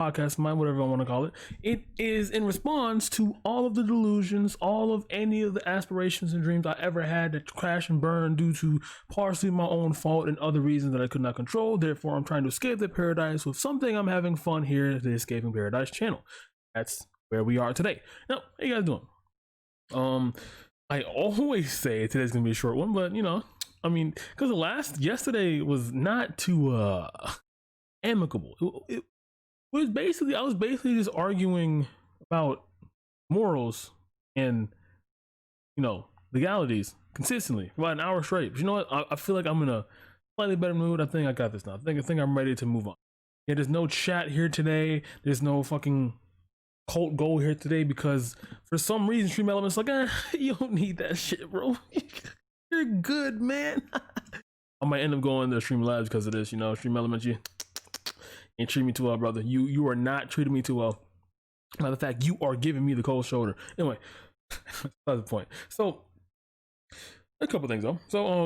podcast mind, whatever I want to call it. It is in response to all of the delusions, all of any of the aspirations and dreams I ever had that crash and burn due to partially my own fault and other reasons that I could not control. Therefore, I'm trying to escape the paradise with something I'm having fun here at the Escaping Paradise channel. That's where we are today. Now, how you guys doing? I always say today's gonna be a short one, but you know, I mean, because yesterday was not too amicable. It was basically, I was basically just arguing about morals and, you know, legalities consistently for about an hour straight. But you know what? I feel like I'm in a slightly better mood. I think I got this now. I think I'm ready to move on. Yeah, there's no chat here today. There's no fucking cult goal here today because for some reason Stream Elements like, you don't need that shit, bro. You're good, man. I might end up going to Stream Labs because of this, you know. Stream Elements, you ain't treat me too well, brother. You are not treating me too well. Matter of fact, you are giving me the cold shoulder. Anyway, that's the point. So a couple things though. So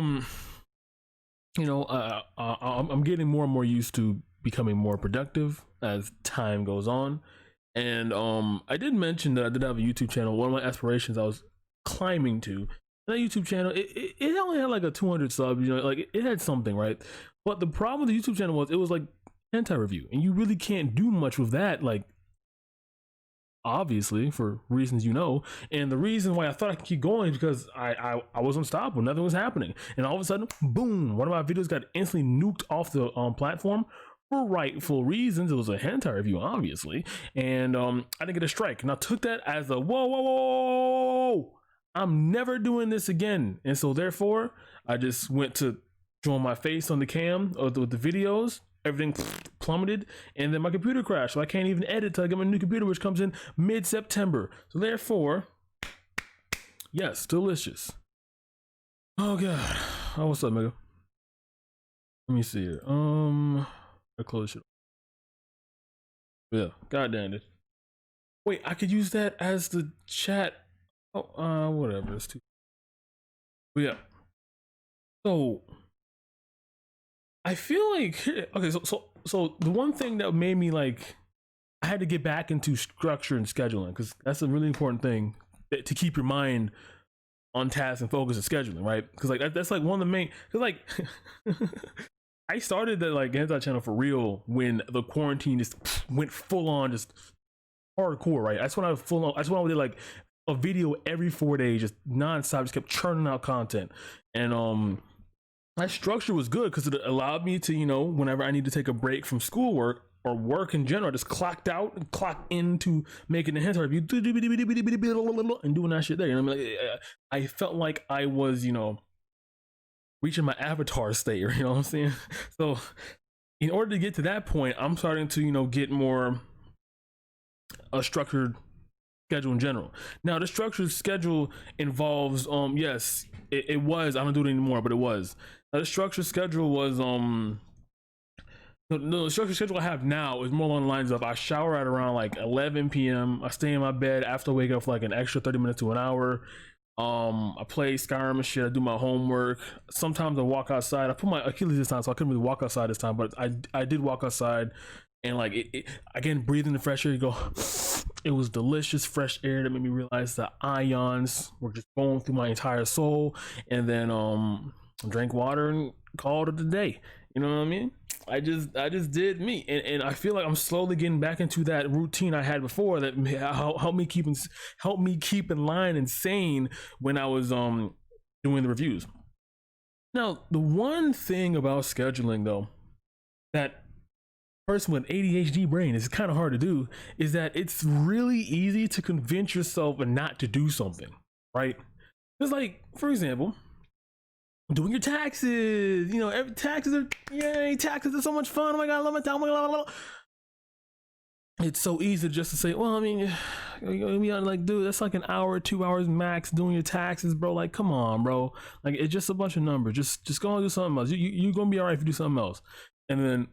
you know, I'm getting more and more used to becoming more productive as time goes on. And I did mention that I did have a YouTube channel. One of my aspirations I was climbing to. That YouTube channel, it only had like a 200 subs, you know, like it had something, right? But the problem with the YouTube channel was it was like anti-review, and you really can't do much with that, like obviously for reasons you know. And the reason why I thought I could keep going is because I was unstoppable, nothing was happening, and all of a sudden, boom, one of my videos got instantly nuked off the platform. For rightful reasons. It was a hentai review, obviously, and I didn't get a strike, and I took that as a whoa, I'm never doing this again. And so therefore I just went to join my face on the cam with the videos. Everything plummeted, and then my computer crashed, so I can't even edit till I get my new computer, which comes in mid-September. So therefore, yes, delicious. Oh god. Oh, what's up, nigga? Let me see here. I close shit. Yeah, goddamn it. Wait, I could use that as the chat. Oh, whatever. It's too. But yeah. So I feel like okay. So the one thing that made me like, I had to get back into structure and scheduling, because that's a really important thing to keep your mind on task and focus and scheduling, right? Because like that's like one of the main. Because like. I started the like hentai channel for real when the quarantine just went full on, just hardcore, right? That's when I full on. That's when I did like a video every 4 days, just nonstop, just kept churning out content. And my structure was good because it allowed me to, you know, whenever I need to take a break from schoolwork or work in general, I just clocked out and clocked into making the hentai review and doing that shit there. You know what I mean? Like, I felt like I was, you know, reaching my avatar state, you know what I'm saying? So in order to get to that point, I'm starting to, you know, get more a structured schedule in general. Now the structured schedule involves yes, it was, I don't do it anymore, but it was. Now the structured schedule was the structured schedule I have now is more along the lines of I shower at around like 11 p.m. I stay in my bed after I wake up for like an extra 30 minutes to an hour. I play Skyrim and shit. I do my homework. Sometimes I walk outside. I put my Achilles this time, so I couldn't really walk outside this time, but I did walk outside, and like it again, breathing the fresh air, you go, it was delicious fresh air that made me realize the ions were just going through my entire soul. And then drank water and called it a day. You know what I mean? I just did me, and I feel like I'm slowly getting back into that routine I had before that helped me keep in line and sane when I was doing the reviews. Now, the one thing about scheduling though, that person with ADHD brain is kind of hard to do, is that it's really easy to convince yourself not to do something, right? It's like, for example, doing your taxes, you know, taxes are so much fun. Oh my god, I love my taxes. Oh my god. It's so easy just to say, well, I mean, like, dude, that's like an hour, 2 hours max doing your taxes, bro. Like, come on, bro. Like, it's just a bunch of numbers. Just go and do something else. You're gonna be all right if you do something else. And then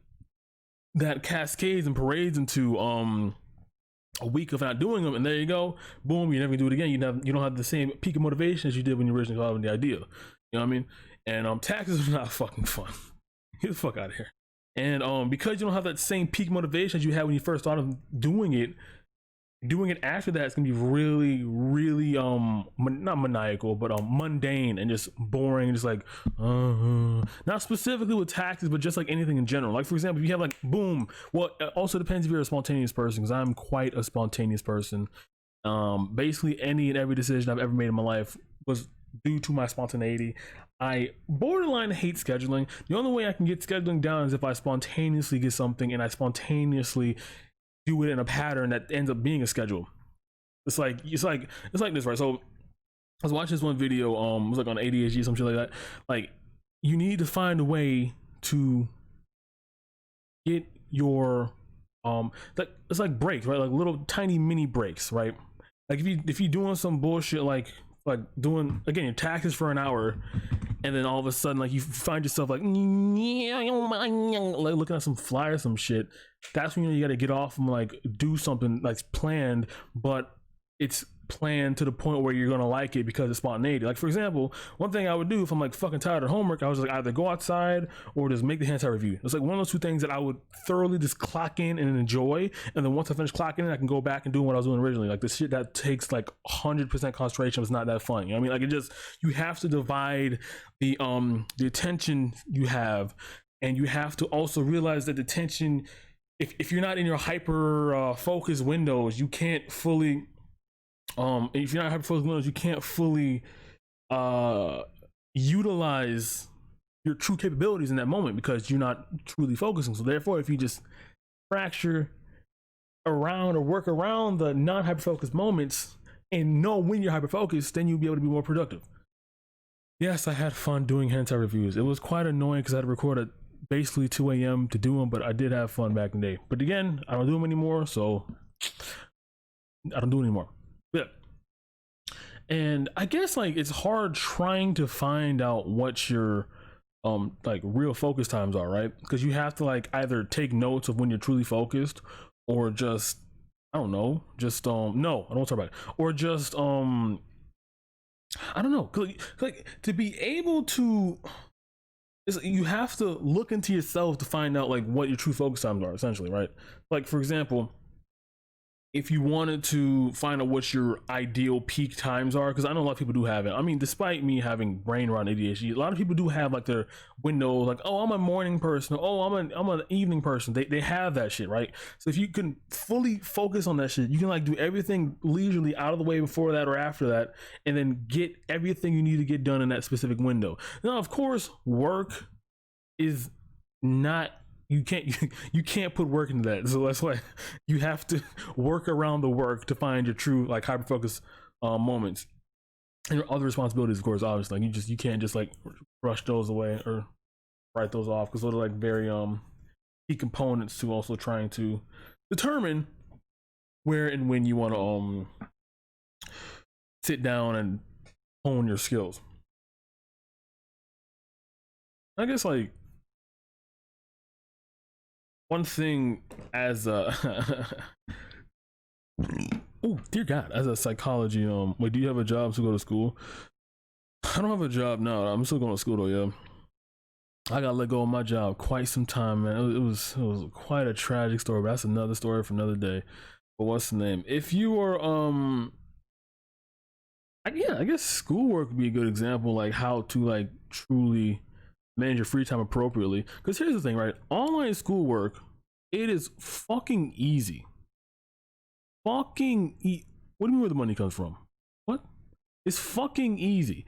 that cascades and parades into a week of not doing them, and there you go, boom, you never do it again. You don't have the same peak of motivation as you did when you originally got the idea. You know what I mean? And taxes are not fucking fun. Get the fuck out of here. And because you don't have that same peak motivation as you had when you first started doing it after that, it's gonna be really, really not maniacal, but mundane and just boring and just like not specifically with taxes, but just like anything in general. Like for example, if you have like boom, well, it also depends if you're a spontaneous person, because I'm quite a spontaneous person. Basically any and every decision I've ever made in my life was due to my spontaneity. I borderline hate scheduling. The only way I can get scheduling down is if I spontaneously get something and I spontaneously do it in a pattern that ends up being a schedule. It's like this, right? So I was watching this one video, it was like on ADHD, some shit like that. Like, you need to find a way to get your it's like breaks, right? Like little tiny mini breaks, right? Like if you're doing some bullshit like doing again your taxes for an hour, and then all of a sudden like you find yourself like looking at some flyer, some shit, that's when you got to get off and like do something like planned, but it's planned to the point where you're gonna like it because it's spontaneity. Like for example, one thing I would do if I'm like fucking tired of homework, I was like either go outside or just make the hentai review. It's like one of those two things that I would thoroughly just clock in and enjoy, and then once I finish clocking in, I can go back and do what I was doing originally. Like the shit that takes like 100% concentration was not that fun. You know what I mean? Like it just, you have to divide the attention you have, and you have to also realize that the attention, if you're not in your hyper focus windows, you can't fully if you're not hyper focused windows, you can't fully utilize your true capabilities in that moment because you're not truly focusing. So therefore, if you just fracture around or work around the non-hyper focused moments and know when you're hyper focused, then you'll be able to be more productive. Yes, I had fun doing hentai reviews. It was quite annoying because I had to record at basically 2 a.m. to do them, but I did have fun back in the day. But again, I don't do them anymore, so I don't do it anymore. Yeah. And I guess like it's hard trying to find out what your like real focus times are, right? Because you have to like either take notes of when you're truly focused, or just I don't know, just no, I don't want to talk about it, or just I don't know, like to be able to, you have to look into yourself to find out like what your true focus times are, essentially, right? Like for example, if you wanted to find out what your ideal peak times are, because I know a lot of people do have it. I mean, despite me having brain rot ADHD, a lot of people do have like their windows, like, oh, I'm a morning person, oh, I'm an evening person. They have that shit, right? So if you can fully focus on that shit, you can like do everything leisurely out of the way before that or after that, and then get everything you need to get done in that specific window. Now, of course, work is not, you can't put work into that, so that's why you have to work around the work to find your true like hyper focus moments, and your other responsibilities, of course, obviously. Like you can't just like brush those away or write those off, because those are like very key components to also trying to determine where and when you want to sit down and hone your skills. I guess like one thing as a oh dear God, as a psychology, wait, do you have a job to go to school? I don't have a job now. I'm still going to school though. Yeah, I got let go of my job quite some time, man. It was quite a tragic story, but that's another story for another day. But what's the name? If you were I guess schoolwork would be a good example, like how to like truly manage your free time appropriately. Because here's the thing, right? Online schoolwork, it is fucking easy. What do you mean where the money comes from? What? It's fucking easy.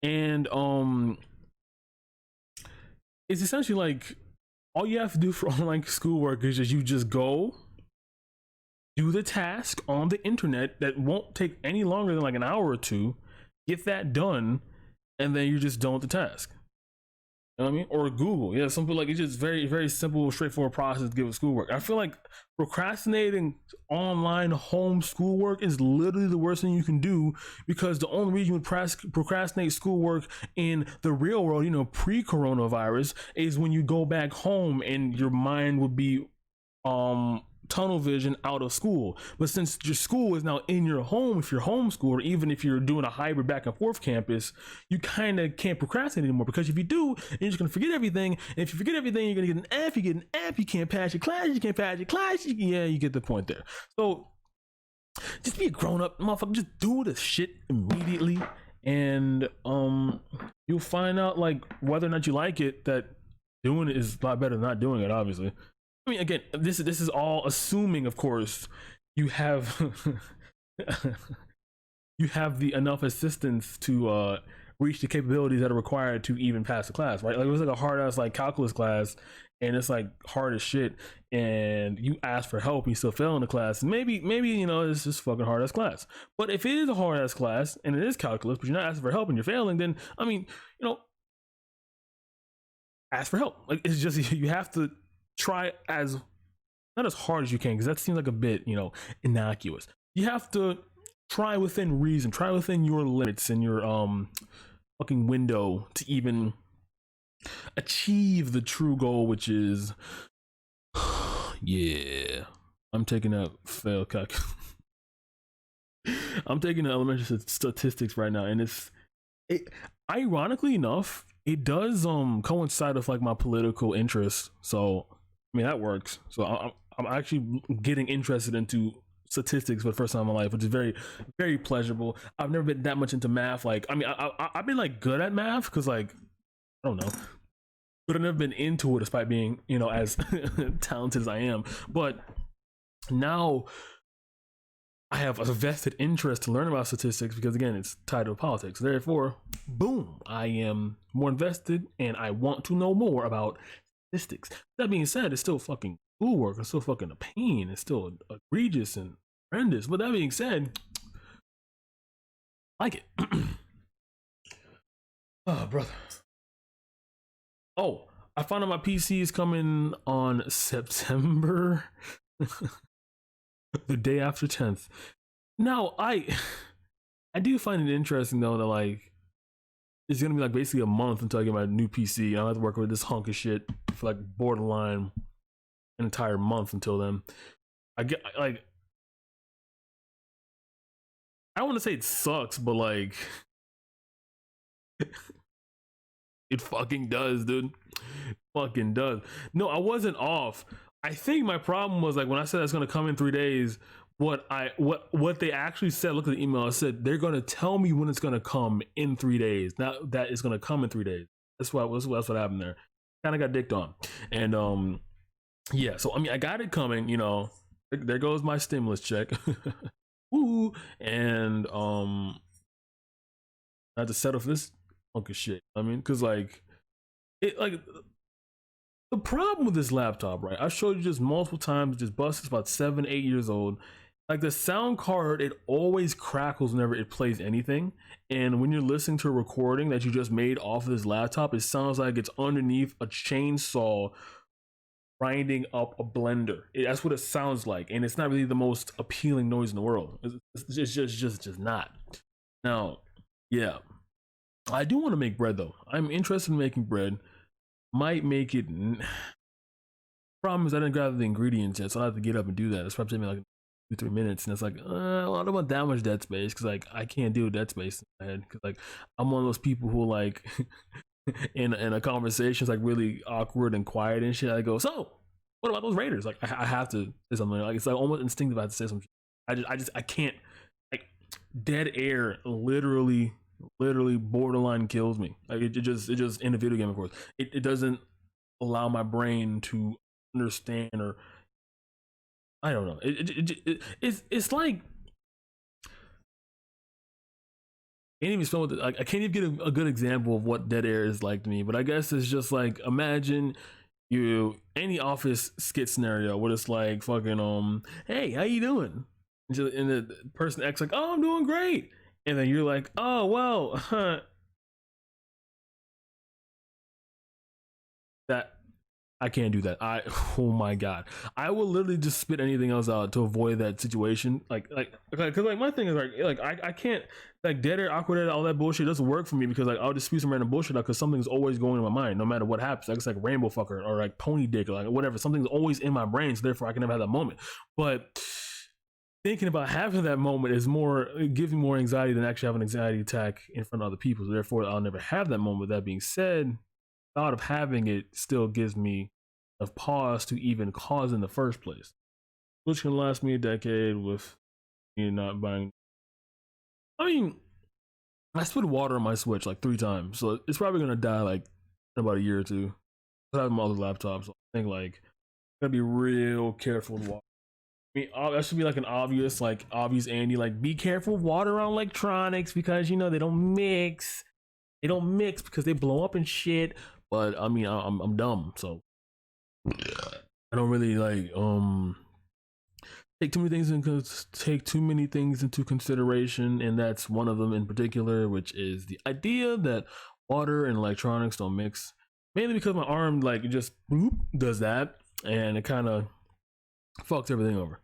And it's essentially like all you have to do for online schoolwork is just you just go do the task on the internet that won't take any longer than like an hour or two, get that done, and then you're just done with the task. You know what I mean? Or Google. Yeah, some people like, it's just very, very simple, straightforward process to give schoolwork. I feel like procrastinating online home schoolwork is literally the worst thing you can do, because the only reason you would procrastinate schoolwork in the real world, you know, pre-coronavirus, is when you go back home and your mind would be tunnel vision out of school. But since your school is now in your home, if you're homeschooled, or even if you're doing a hybrid back and forth campus, you kind of can't procrastinate anymore, because if you do, you're just gonna forget everything. And if you forget everything, you're gonna get an F. You get an F, you can't pass your class. You can't pass your class. Yeah, you get the point there. So just be a grown-up motherfucker. Just do the shit immediately, and you'll find out, like, whether or not you like it, that doing it is a lot better than not doing it, obviously. I mean, again, this is all assuming, of course, you have you have the enough assistance to reach the capabilities that are required to even pass the class, right? Like, it was like a hard ass like calculus class, and it's like hard as shit, and you ask for help and you still fail in the class. Maybe you know, it's just fucking hard ass class. But if it is a hard ass class and it is calculus, but you're not asking for help and you're failing, then I mean, you know, ask for help. Like, it's just, you have to try as, not as hard as you can, because that seems like a bit, you know, innocuous. You have to try within reason, try within your limits and your fucking window to even achieve the true goal, which is yeah, I'm taking a fail calc. I'm taking the elementary statistics right now, and it ironically enough, it does coincide with like my political interests. So I mean, that works. So I'm actually getting interested into statistics for the first time in my life, which is very, very pleasurable. I've never been that much into math. Like, I mean, I've been like good at math because, like, I don't know, but I've never been into it despite being, you know, as talented as I am. But now I have a vested interest to learn about statistics because, again, it's tied to politics. Therefore, boom, I am more invested and I want to know more about statistics. That being said, it's still fucking schoolwork. It's still fucking a pain. It's still egregious and horrendous. But that being said, I like it. Oh, brother. Oh, I found out my PC is coming on September, the day after 10th. Now, I do find it interesting though that, like, it's gonna be like basically a month until I get my new PC. I have to work with this hunk of shit for like borderline an entire month until then. I get, like, I don't want to say it sucks, but like it fucking does, dude. Fucking does. No, I wasn't off. I think my problem was, like, when I said it's gonna come in 3 days, what they actually said, look at the email, I said they're gonna tell me when it's gonna come in 3 days. Not that it's gonna come in 3 days. That's what happened there. Kind of got dicked on. And yeah, so I mean, I got it coming, you know. There goes my stimulus check. Woo! And I had to settle for this hunk of shit. I mean, because like it, like, the problem with this laptop, right? I showed you just multiple times, just bust. It's about 7-8 years old. Like, the sound card, it always crackles whenever it plays anything. And when you're listening to a recording that you just made off of this laptop, it sounds like it's underneath a chainsaw grinding up a blender. That's what it sounds like, and it's not really the most appealing noise in the world. It's just not. Now, yeah, I do want to make bread though. I'm interested in making bread. Might make it. Problem is, I didn't gather the ingredients yet, so I have to get up and do that. It's probably taking me like 2-3 minutes, and it's like, I don't want that much dead space, because like I can't do dead space in my head, because like I'm one of those people who, like, in a conversation is like really awkward and quiet and shit. I go, so what about those Raiders? Like, I have to say something. Like, it's like almost instinctive. I have to say something. I can't. Like, dead air literally borderline kills me. Like, it just in a video game, of course, it doesn't allow my brain to understand, or I don't know. It's like, I can't even spell it. I can't even get a good example of what dead air is like to me. But I guess it's just like, imagine any office skit scenario where it's like fucking hey, how you doing? And the person acts like, oh, I'm doing great, and then you're like, oh well, that I can't do that. Oh my god, I will literally just spit anything else out to avoid that situation. Because like my thing is I can't like dead air, awkward air, all that bullshit doesn't work for me because like I'll just spew some random bullshit out because something's always going in my mind no matter what happens. Like it's like rainbow fucker or like pony dick or like whatever. Something's always in my brain, so therefore I can never have that moment. But thinking about having that moment is more gives me more anxiety than actually having an anxiety attack in front of other people. So therefore, I'll never have that moment. That being said, thought of having it still gives me a pause to even cause in the first place, which can last me a decade with me not buying. I mean, I spit water on my Switch like 3 times, so it's probably gonna die like in about a year or two. I have my other laptops, so I think like gotta be real careful with water. I mean, that should be like an obvious Andy, like be careful with water on electronics because you know they don't mix. They don't mix because they blow up and shit. But I mean, I'm dumb, so I don't really like take too many things into consideration, and that's one of them in particular, which is the idea that water and electronics don't mix. Mainly because my arm like just does that, and it kind of fucks everything over.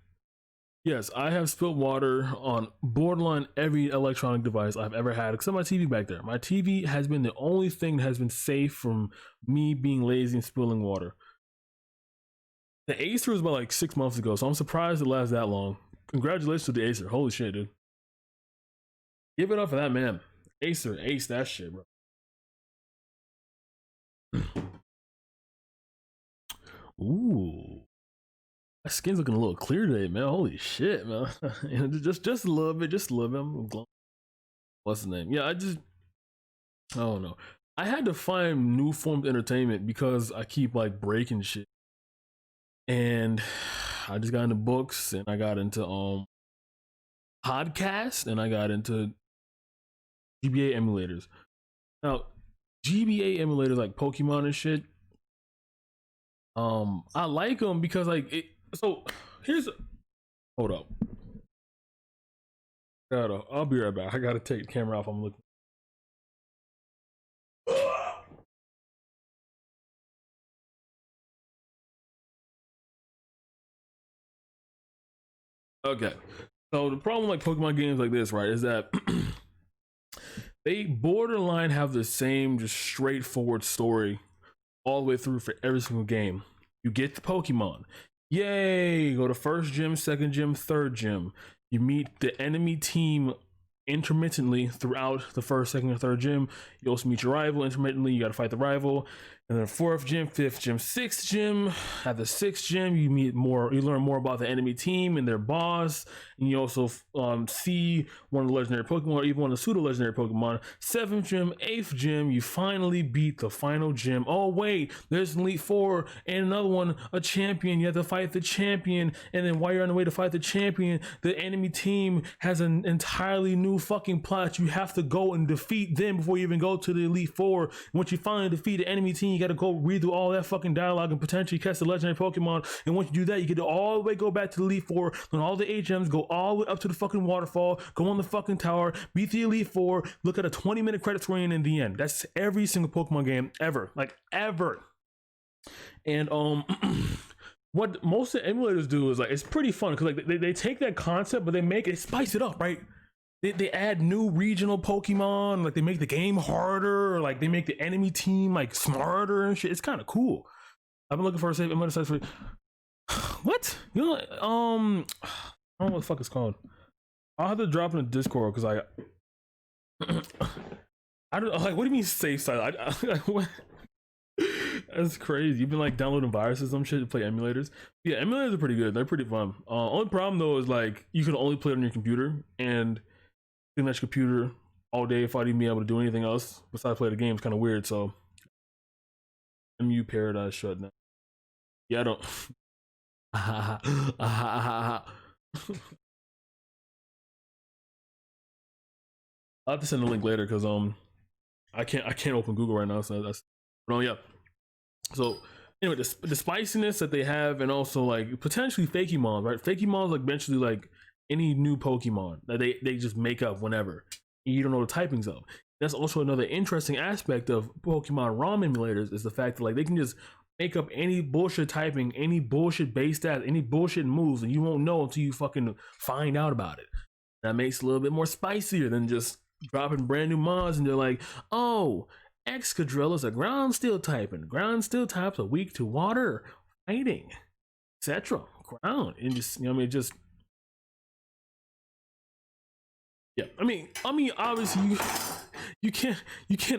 Yes, I have spilled water on borderline every electronic device I've ever had, except my TV back there. My TV has been the only thing that has been safe from me being lazy and spilling water. The Acer was about like 6 months ago, so I'm surprised it lasts that long. Congratulations to the Acer. Holy shit, dude. Give it up for that man. Acer, ace that shit, bro. Ooh. My skin's looking a little clear today, man. Holy shit, man. just a little bit, just a little bit. What's the name? Yeah, I don't know. I had to find new forms of entertainment because I keep like breaking shit. And I just got into books and I got into podcasts and I got into GBA emulators. Now, GBA emulators like Pokemon and shit. I like them because like it. So hold up. I'll be right back. I gotta take the camera off. I'm looking. Okay. So the problem like Pokemon games like this, right, is that they borderline have the same just straightforward story all the way through for every single game. You get the Pokemon. Yay! Go to first gym, second gym, third gym. You meet the enemy team intermittently throughout the first, second, and third gym. You also meet your rival intermittently. You got to fight the rival. And then fourth gym, fifth gym, sixth gym. At the sixth gym, you learn more about the enemy team and their boss. And you also see one of the legendary Pokemon, or even one of the pseudo-legendary Pokemon. Seventh gym, eighth gym, you finally beat the final gym. Oh wait, there's an Elite Four and another one, a champion. You have to fight the champion. And then while you're on the way to fight the champion, the enemy team has an entirely new fucking plot. You have to go and defeat them before you even go to the Elite Four. Once you finally defeat the enemy team, you got to go read through all that fucking dialogue and potentially catch the legendary Pokemon. And once you do that, you get to all the way go back to the Elite Four, learn all the HMs, go all the way up to the fucking waterfall, go on the fucking tower, beat the Elite Four, look at a 20-minute credit screen in the end. That's every single Pokemon game ever. Like, ever. And, what most of the emulators do is, like, it's pretty fun, because, like, they take that concept, but they spice it up, right? They add new regional Pokemon, like they make the game harder, or like they make the enemy team like smarter and shit. It's kind of cool. I've been looking for a save. I'm gonna search for what? You know, I don't know what the fuck it's called. I'll have to drop in the Discord because I don't like. What do you mean safe side? That's crazy. You've been like downloading viruses, some shit to play emulators. Yeah, emulators are pretty good. They're pretty fun. Only problem though is like you can only play it on your computer, and in that computer all day if I'd even be able to do anything else besides play the game is kind of weird. So MU Paradise shut down. Yeah, I don't. I'll have to send a link later because I can't open Google right now. So that's yeah. So anyway, the spiciness that they have, and also like potentially Fakemons, right? Fakemons like eventually like any new Pokemon that they just make up whenever you don't know the typings of. That's also another interesting aspect of Pokemon ROM emulators, is the fact that like they can just make up any bullshit typing, any bullshit base stats, any bullshit moves, and you won't know until you fucking find out about it. That makes it a little bit more spicier than just dropping brand new mods and they're like, oh, Excadrill is a ground steel type, and ground steel types are weak to water, fighting, etc. Ground, and just, you know, I mean, just, yeah. I mean, obviously you can't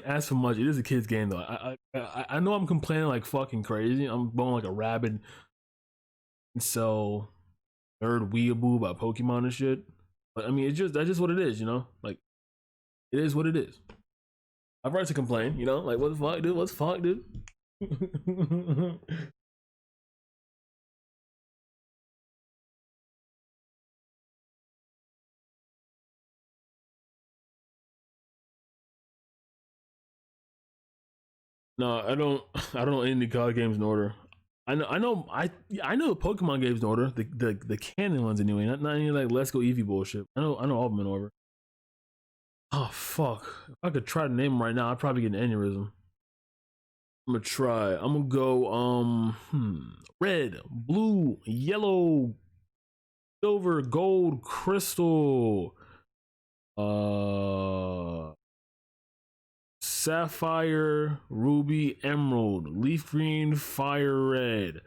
ask for much. It is a kid's game though. I know I'm complaining like fucking crazy. I'm going like a rabid, so nerd weeaboo about Pokemon and shit. But I mean, that's just what it is, you know. Like, it is what it is. I've right to complain, you know. Like, what the fuck, dude? What the fuck, dude? No, I don't. I don't know any card games in order. I know the Pokemon games in order. The canon ones anyway. Not any like Let's Go Eevee bullshit. I know all of them in order. Oh fuck! If I could try to name them right now, I'd probably get an aneurysm. I'm gonna try. I'm gonna go red, blue, yellow, silver, gold, crystal, sapphire, ruby, emerald, leaf green, fire red,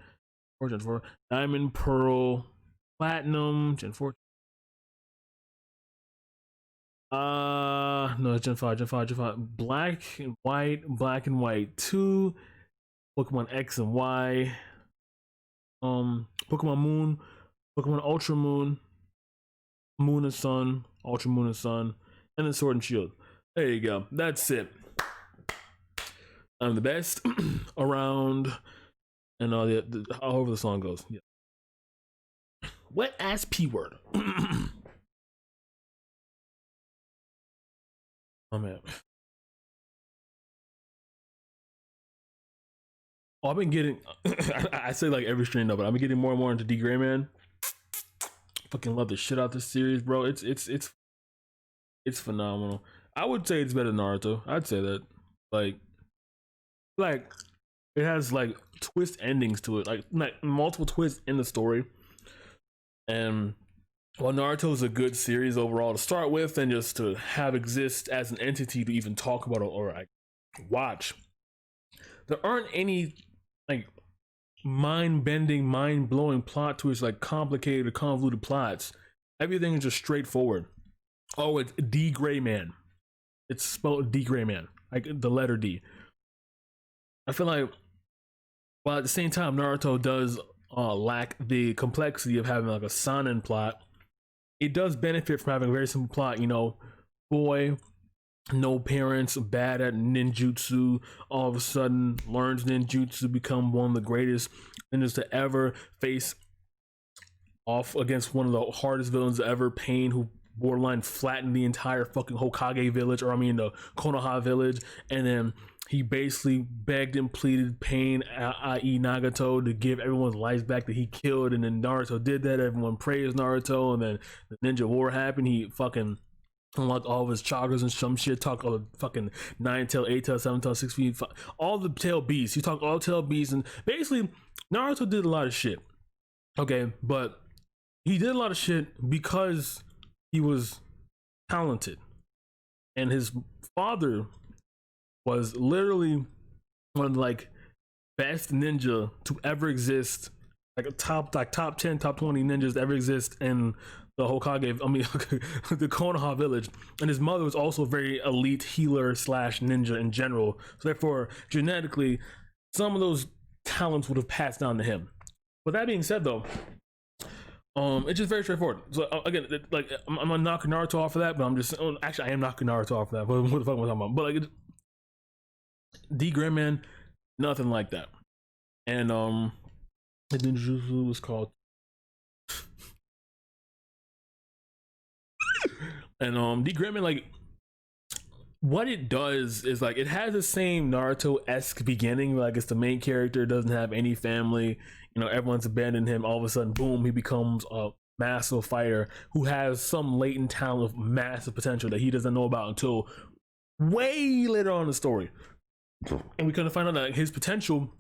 Gen 4, diamond, pearl, platinum, Gen 4. No, Gen 5, Gen 5, black and white 2, Pokemon X and Y, Pokemon Moon, Pokemon Ultra Moon, Moon and Sun, Ultra Moon and Sun, and then Sword and Shield. There you go. That's it. I'm the best around, and all however the song goes. Yeah. Wet ass P word. Oh man. Oh, I've been getting. I say like every stream though, but I've been getting more and more into D Gray Man. Fucking love the shit out this series, bro. It's phenomenal. I would say it's better than Naruto. I'd say that. Like it has like twist endings to it, like multiple twists in the story. And while Naruto is a good series overall to start with, and just to have exist as an entity to even talk about or like watch, there aren't any like mind-bending, mind-blowing plot twists, like complicated or convoluted plots. Everything is just straightforward. Oh, it's D Gray Man. It's spelled D Gray Man, like the letter D. I feel like, while at the same time Naruto does lack the complexity of having like a seinen plot, it does benefit from having a very simple plot. You know, boy, no parents, bad at ninjutsu, all of a sudden learns ninjutsu, become one of the greatest ninjas to ever face off against one of the hardest villains ever, Pain, who borderline flattened the entire fucking Hokage village, or I mean the Konoha village, and then he basically begged and pleaded Pain, i.e. Nagato, to give everyone's lives back that he killed, and then Naruto did that. Everyone praised Naruto, and then the Ninja War happened. He fucking unlocked all of his chakras and some shit, talked all the fucking 9-tail, 8-tail, 7-tail, 6 feet, all the tail beasts. He talked all tail beasts, and basically Naruto did a lot of shit. Okay, but he did a lot of shit because he was talented, and his father was literally one of the like best ninja to ever exist, like a top 10, top 20 ninjas to ever exist in the Hokage, I mean the Konoha village. And his mother was also a very elite healer slash ninja in general, so therefore genetically some of those talents would have passed down to him. With that being said though, it's just very straightforward. So again, like I'm not knocking Naruto off of that, but I'm just actually I am knocking Naruto off of that. What the fuck am I talking about? But like D Gray Man, nothing like that. And the ninjutsu was called and D Gray Man, like what it does is like it has the same Naruto-esque beginning. Like it's the main character doesn't have any family, you know, everyone's abandoned him. All of a sudden, boom, he becomes a massive fighter who has some latent talent of massive potential that he doesn't know about until way later on in the story. And we kind of find out that his potential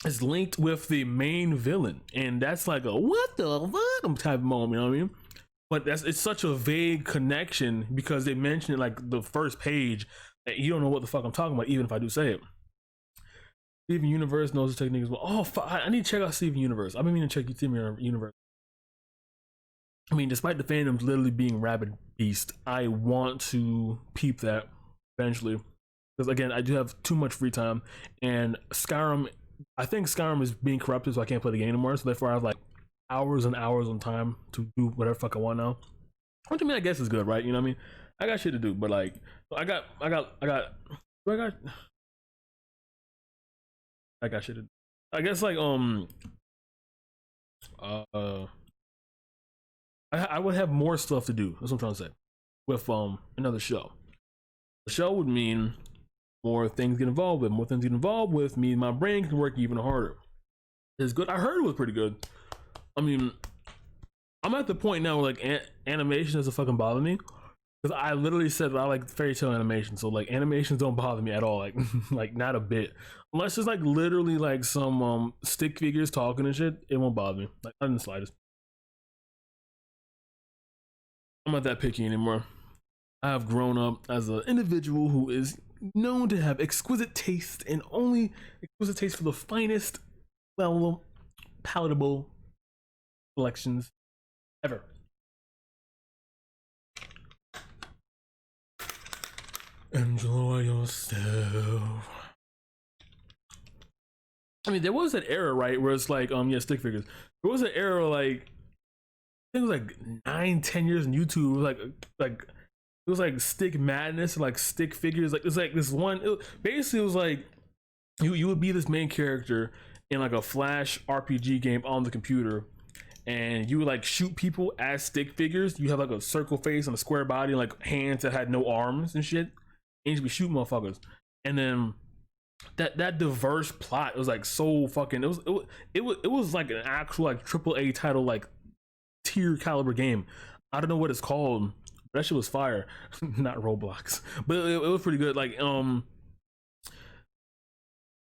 is linked with the main villain, and that's like a what the fuck type of moment, you know what I mean? But it's such a vague connection because they mention it like the first page that you don't know what the fuck I'm talking about, even if I do say it. Steven Universe knows the technique as well. Oh, I need to check out Steven Universe. I've been meaning to check Steven Universe. I mean, despite the fandoms literally being rabid beast, I want to peep that eventually. Because again, I do have too much free time, and Skyrim, I think Skyrim is being corrupted, so I can't play the game anymore. So therefore, I have like hours and hours on time to do whatever fuck I want now. Which I mean, I guess is good, right? You know what I mean? I got shit to do, but like, I got shit to do. I guess like I would have more stuff to do. That's what I'm trying to say. With another show. The show would mean more things get involved with. More things get involved with mean my brain can work even harder. It's good. I heard it was pretty good. I mean, I'm at the point now where like animation doesn't fucking bother me. Because I literally said I like fairy tale animation, so like animations don't bother me at all, like like not a bit. Unless it's like literally like some stick figures talking and shit, it won't bother me, like not in the slightest. I'm not that picky anymore. I have grown up as an individual who is known to have exquisite taste, and only exquisite taste for the finest, well, palatable collections ever. Enjoy yourself. I mean, there was an era, right, where it's like, yeah, stick figures. There was an era, like, I think it was like 9-10 years on YouTube. It was like stick madness, like stick figures. Like it's like this one. Basically, it was like you would be this main character in like a Flash RPG game on the computer, and you would like shoot people as stick figures. You have like a circle face and a square body, and like hands that had no arms and shit. And you should be shooting motherfuckers. And then that diverse plot was like so fucking. It was like an actual like AAA title, like tier caliber game. I don't know what it's called. That shit was fire. Not Roblox, but it was pretty good. Like and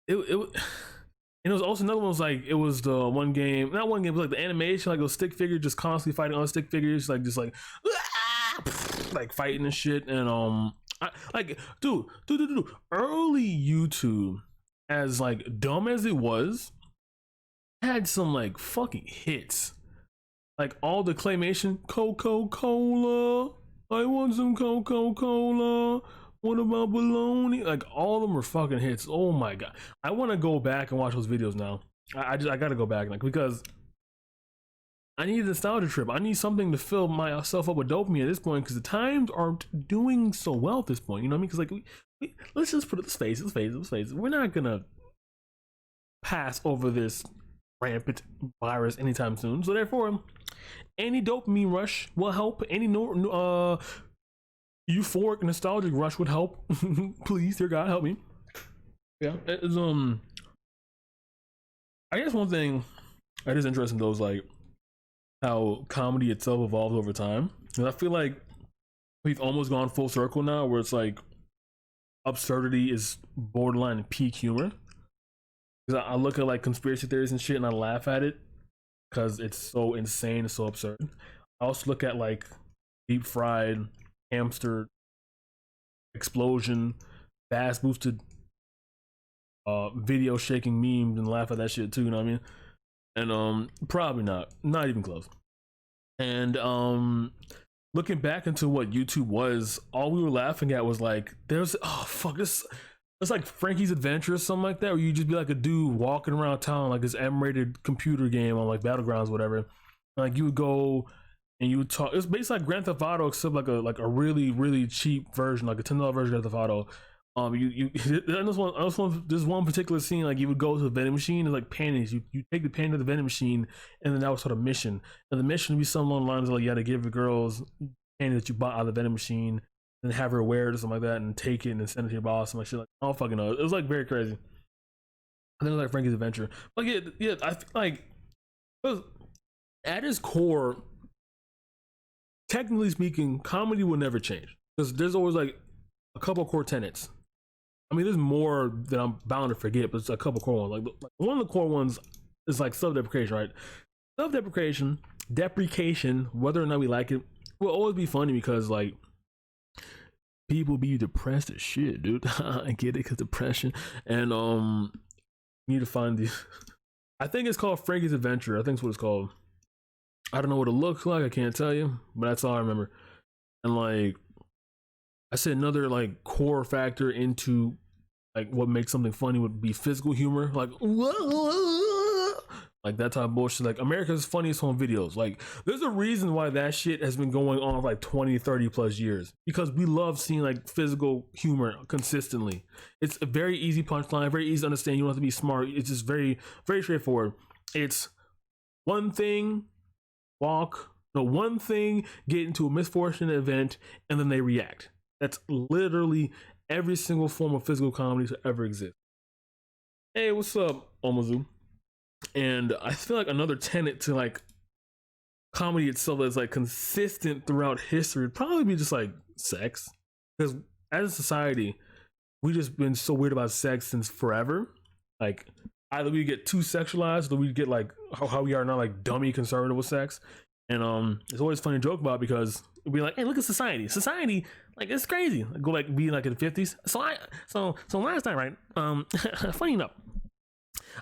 it was also another one. Was like it was the one game, not one game, but like the animation, like a stick figure just constantly fighting other stick figures, like just like like fighting and shit. And like dude, early YouTube, as like dumb as it was, had some like fucking hits. Like all the claymation, Coca-Cola, I want some Coca-Cola. What about baloney? Like all of them were fucking hits. Oh my god, I want to go back and watch those videos now. I gotta go back, like, because I need a nostalgia trip. I need something to fill myself up with dopamine at this point, because the times aren't doing so well at this point. You know what I mean? Because like let's just put it, let's face it. We're not gonna pass over this rampant virus anytime soon. So therefore, any dopamine rush will help. Any euphoric nostalgic rush would help. Please, dear God, help me. Yeah, it's I guess one thing that is interesting though is like how comedy itself evolves over time. And I feel like we've almost gone full circle now, where it's like absurdity is borderline peak humor. Because I look at like conspiracy theories and shit, and I laugh at it because it's so insane and so absurd. I also look at like deep fried hamster explosion, fast boosted video shaking memes and laugh at that shit too, you know what I mean? And probably not even close. And looking back into what YouTube was, all we were laughing at was like there's it's like Frankie's Adventure or something like that, where you just be like a dude walking around town like this M-rated computer game on like Battlegrounds, whatever. Like you would go and you would talk. It's basically like Grand Theft Auto, except like a really cheap version, like a $10 version of Grand Theft Auto. This one particular scene, like you would go to the vending machine and like panties. You take the panty to the vending machine, and then that was sort of mission. And the mission would be something along the lines of like you had to give the girls panty that you bought out of the vending machine, and have her wear it or something like that, and take it and then send it to your boss and like shit. Like I don't fucking know. It was like very crazy. And then it was like Frankie's Adventure. Like yeah, I feel like at its core, technically speaking, comedy will never change because there's always like a couple core tenets. I mean, there's more that I'm bound to forget, but it's a couple core ones. Like one of the core ones is like self-deprecation, right? Deprecation, whether or not we like it, will always be funny because like people be depressed as shit, dude. I get it, cause depression, and you need to find these. I think it's called Frankie's Adventure. I think that's what it's called. I don't know what it looks like. I can't tell you, but that's all I remember. And like I said, another like core factor into like what makes something funny would be physical humor, like that type of bullshit. Like America's Funniest Home Videos. Like there's a reason why that shit has been going on for like 20, 30 plus years, because we love seeing like physical humor consistently. It's a very easy punchline, very easy to understand. You don't have to be smart. It's just very, very straightforward. It's one thing, one thing, get into a misfortunate event, and then they react. That's literally every single form of physical comedy to ever exist. Hey, what's up, Omazu? And I feel like another tenet to like comedy itself that's like consistent throughout history would probably be just like sex. Because as a society, we just been so weird about sex since forever. Like either we get too sexualized, or we get like how we are now, like dummy conservative with sex. And it's always funny to joke about, because it'd be like, hey, look at society, like it's crazy. Go like be like in the 50s. So last night, right? Funny enough,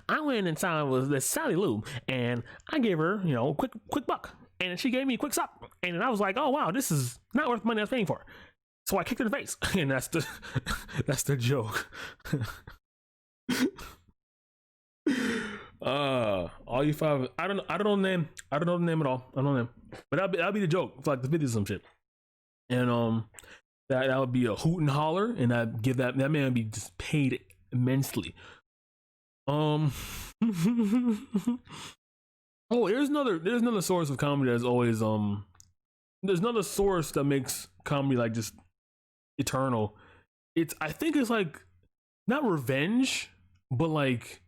I went inside with this Sally Lou, and I gave her, quick buck, and she gave me a quick suck, and I was like, oh wow, this is not worth the money I was paying for. So I kicked her in the face, and that's the joke. All you five, I don't know the name at all. I don't know the name, but that'll be the joke for like the video some shit, and that would be a hoot and holler, and I'd give that man would be just paid immensely. Oh, there's another source of comedy that's always there's another source that makes comedy like just eternal. I think it's like not revenge, but like,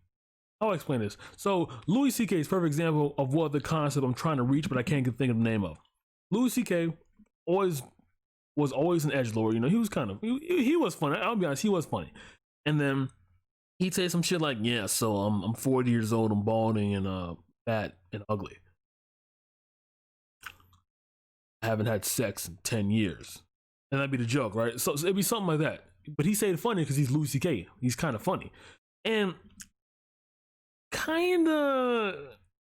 I'll explain this. So Louis C.K. is a perfect example of what the concept I'm trying to reach, but I can't think of the name of. Louis C.K. was always an edgelord. He was kind of he was funny. I'll be honest, he was funny. And then he'd say some shit like, yeah, so I'm 40 years old, I'm balding and fat and ugly. I haven't had sex in 10 years. And that'd be the joke, right? So it'd be something like that. But he said it funny because he's Louis C.K. He's kind of funny. And kind of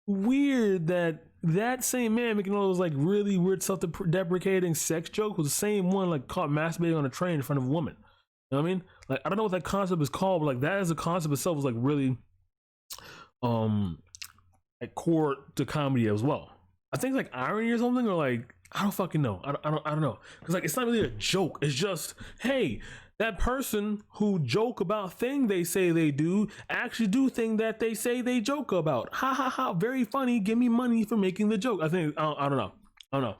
weird that same man making all those like really weird self-deprecating sex jokes was the same one like caught masturbating on a train in front of a woman. You know what I mean? Like, I don't know what that concept is called, but like that as a concept itself was like really like core to comedy as well. I think like irony or something, or like I don't fucking know. I don't know, because like it's not really a joke. It's just, hey, that person who joke about thing they say they do actually do thing that they say they joke about. Ha ha ha! Very funny. Give me money for making the joke. I think I don't know.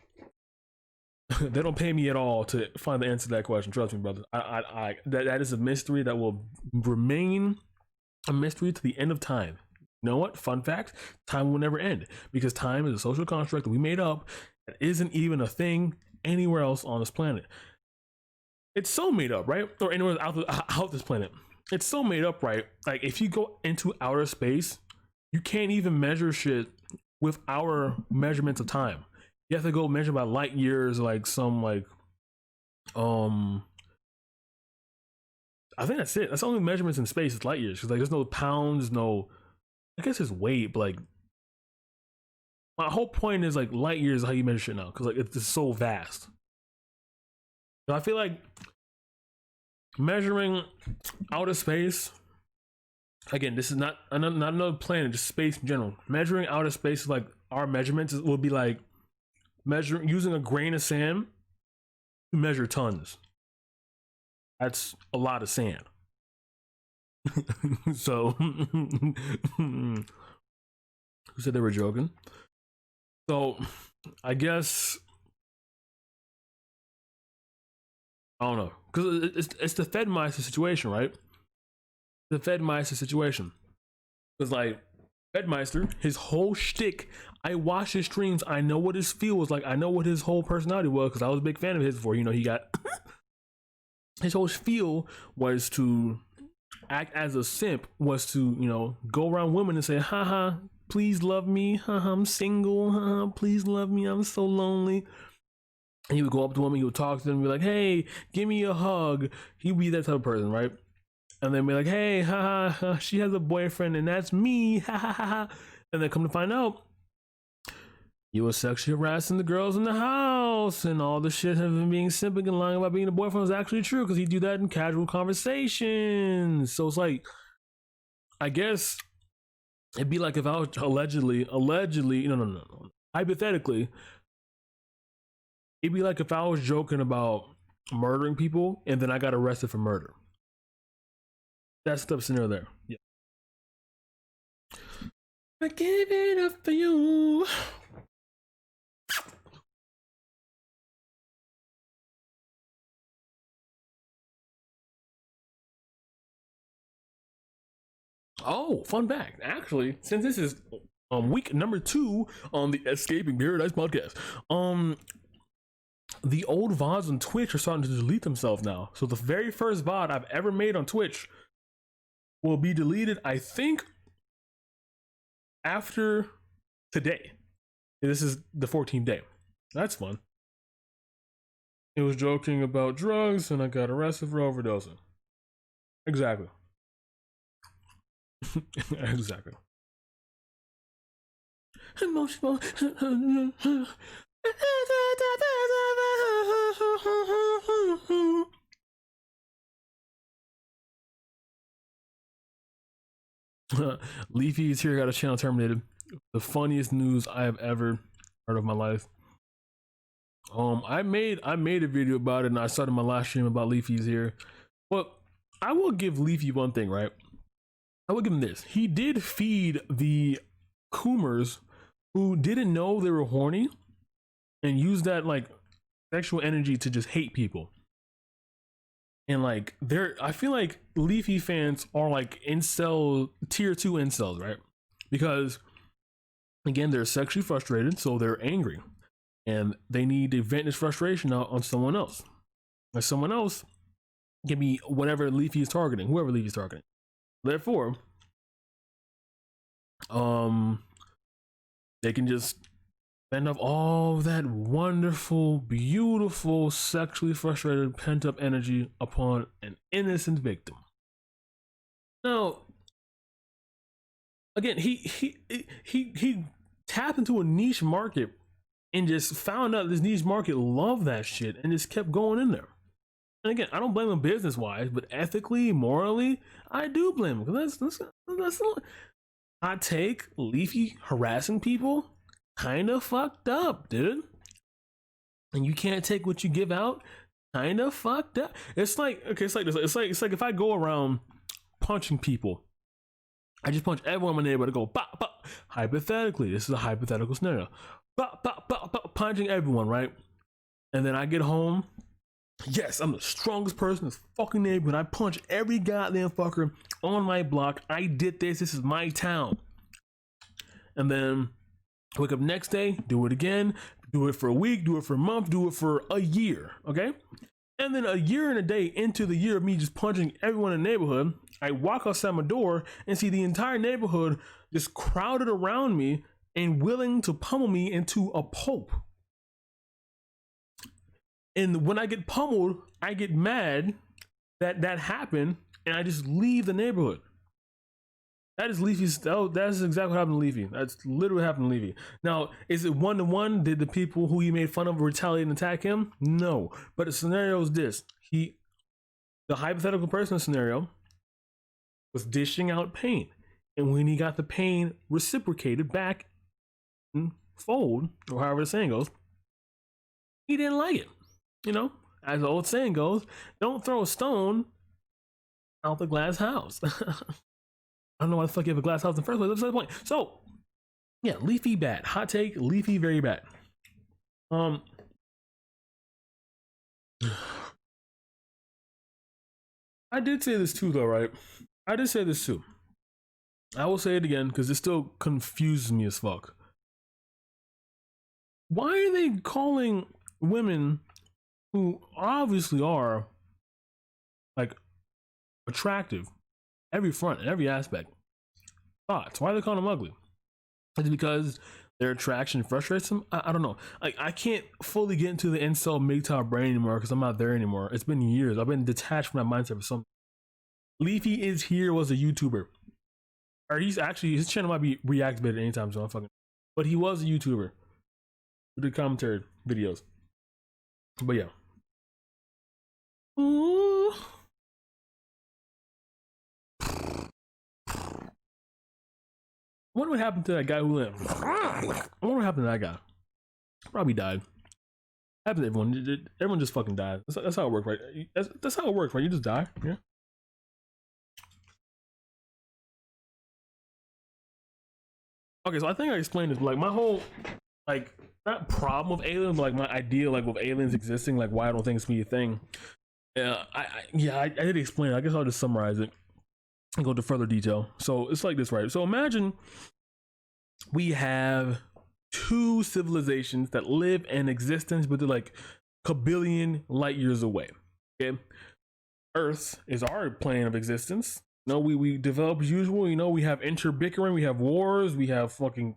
They don't pay me at all to find the answer to that question. Trust me, brother. That is a mystery that will remain a mystery to the end of time. You know what? Fun fact: time will never end, because time is a social construct that we made up that isn't even a thing anywhere else on this planet. It's so made up, right? Or anywhere out this planet. It's so made up, right? Like if you go into outer space, you can't even measure shit with our measurements of time. You have to go measure by light years, like some like I think that's it. That's the only measurements in space is light years. Because like there's no pounds, no, I guess it's weight, but like my whole point is like light years is how you measure shit now. Because like it's just so vast. So I feel like measuring outer space, again, this is not another planet, just space in general. Measuring outer space is like our measurements will be like measuring using a grain of sand to measure tons. That's a lot of sand. So who said they were joking? So I guess I don't know, because it's the Fedmeister situation, right? The Fedmeister situation, because like Fedmeister, his whole shtick. I watched his streams. I know what his feel was like. I know what his whole personality was, because I was a big fan of his before. He got his whole feel was to act as a simp was to, you know, go around women and say, haha, please love me, haha, I'm single, haha, please love me, I'm so lonely. And he would go up to women, he would talk to them, be like, hey, give me a hug. He'd be that type of person, right? And then be like, hey, haha, she has a boyfriend and that's me, ha ha ha. And then come to find out, you were sexually harassing the girls in the house, and all the shit of him being simping and lying about being a boyfriend was actually true because he'd do that in casual conversations. So it's like, I guess it'd be like if I was allegedly, no, hypothetically, it'd be like if I was joking about murdering people and then I got arrested for murder. That's the scenario there. Yeah. I gave it up for you. Oh, fun fact. Actually, since this is week number 2 on the Escaping Paradise podcast, the old VODs on Twitch are starting to delete themselves now. So the very first VOD I've ever made on Twitch will be deleted, I think, after today. This is the 14th day. That's fun. It was joking about drugs and I got arrested for overdosing. Exactly. Exactly. Emotional. Leafy is here, got a channel terminated. The funniest news I have ever heard of my life. I made a video about it and I started my last stream about Leafy's here. But I will give Leafy one thing, right? I will give him this. He did feed the Coomers who didn't know they were horny and used that like sexual energy to just hate people. And like I feel like Leafy fans are like incel, tier 2 incels, right? Because again, they're sexually frustrated, so they're angry. And they need to vent this frustration out on someone else. Or someone else can be whatever Leafy is targeting, whoever Leafy is targeting. Therefore, they can just spend up all that wonderful, beautiful, sexually frustrated, pent-up energy upon an innocent victim. Now, again, he tapped into a niche market and just found out this niche market loved that shit and just kept going in there. And again, I don't blame him business-wise, but ethically, morally, I do blame him. Because that's hot take. Leafy harassing people, kind of fucked up, dude. And you can't take what you give out, kind of fucked up. It's like, okay, it's like this. It's like if I go around punching people, I just punch everyone in my neighborhood to go, bop, bop. Hypothetically, this is a hypothetical scenario. Bop, bop, bop, bop, punching everyone, right? And then I get home. Yes, I'm the strongest person in this fucking neighborhood. I punch every goddamn fucker on my block. I did this. This is my town. And then wake up next day, do it again. Do it for a week, do it for a month, do it for a year, okay? And then a year and a day into the year of me just punching everyone in the neighborhood, I walk outside my door and see the entire neighborhood just crowded around me and willing to pummel me into a pulp. And when I get pummeled, I get mad that that happened, and I just leave the neighborhood. That is Leafy's. That's exactly what happened to Leafy. That's literally what happened to Leafy. Now, is it 1-to-1? Did the people who he made fun of retaliate and attack him? No. But the scenario is this: the hypothetical person scenario was dishing out pain, and when he got the pain reciprocated back, fold, or however the saying goes, he didn't like it. You know, as the old saying goes, don't throw a stone out the glass house. I don't know why the fuck you have a glass house in the first place. That's the point. So, yeah, Leafy bad. Hot take, Leafy very bad. I did say this too, though, right? I did say this too. I will say it again because it still confuses me as fuck. Why are they calling women who obviously are like attractive every front and every aspect. Thoughts. Why do they call them ugly? It's because their attraction frustrates them. I don't know. Like, I can't fully get into the incel MGTOW brain anymore because I'm not there anymore. It's been years. I've been detached from that mindset for some. Leafy is here was a YouTuber. Or he's actually, his channel might be reactivated anytime soon. But he was a YouTuber who did commentary videos. But yeah. Ooh. I wonder what happened to that guy who lived. I wonder what happened to that guy. Probably died. Happens to everyone. Everyone just fucking dies. That's how it works, right? That's how it works, right? You just die. Yeah. Okay, so I think I explained this. Like, my whole, like, not problem with aliens, but like my idea, like, with aliens existing, like, why I don't think it's me a thing. I did explain it. I guess I'll just summarize it and go into further detail. So it's like this, right? So imagine we have two civilizations that live in existence, but they're like a billion light years away. Okay, Earth is our plane of existence. You know, we develop as usual. You know, we have interbickering, we have wars, we have fucking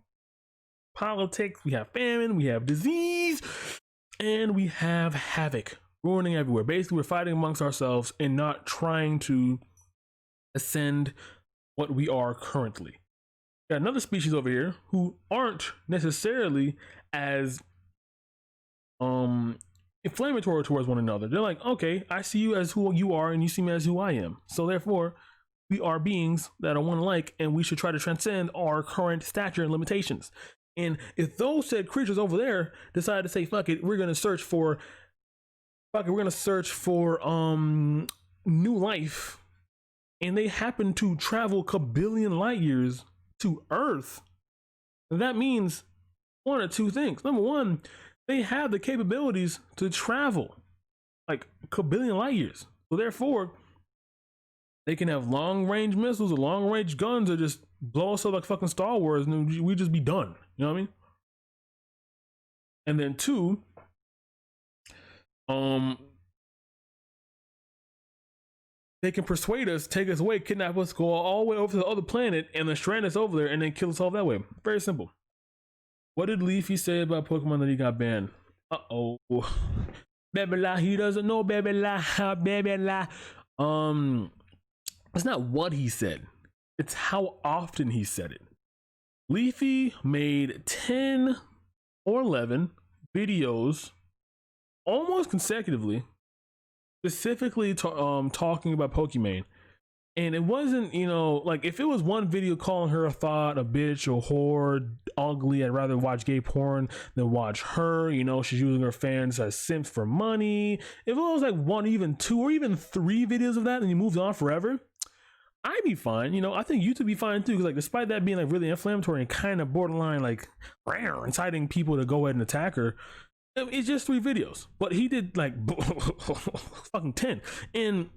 politics, we have famine, we have disease, and we have havoc ruining everywhere. Basically, we're fighting amongst ourselves and not trying to ascend what we are currently. Got another species over here who aren't necessarily as inflammatory towards one another. They're like, okay, I see you as who you are and you see me as who I am. So therefore, we are beings that are one alike and we should try to transcend our current stature and limitations. And if those said creatures over there decide to say, fuck it, we're gonna search for new life, and they happen to travel a billion light years to Earth, that means one or two things. Number one, they have the capabilities to travel like a billion light years. So therefore, they can have long range missiles or long range guns or just blow us up like fucking Star Wars and we just be done. You know what I mean? And then two, they can persuade us, take us away, kidnap us, go all the way over to the other planet, and then strand us over there and then kill us all that way. Very simple. What did Leafy say about Pokemon that he got banned? Uh-oh. Baby la, he doesn't know, baby la, baby la. It's not what he said. It's how often he said it. Leafy made 10 or 11 videos almost consecutively, specifically talking about Pokemon. And it wasn't, you know, like if it was one video calling her a thought, a bitch, a whore, ugly, I'd rather watch gay porn than watch her. You know, she's using her fans as simps for money. If it was like one, even two, or even three videos of that and you moved on forever, I'd be fine. You know, I think YouTube be fine too. Because like, despite that being like really inflammatory and kind of borderline like inciting people to go ahead and attack her, it's just 3 videos. But he did like fucking 10. And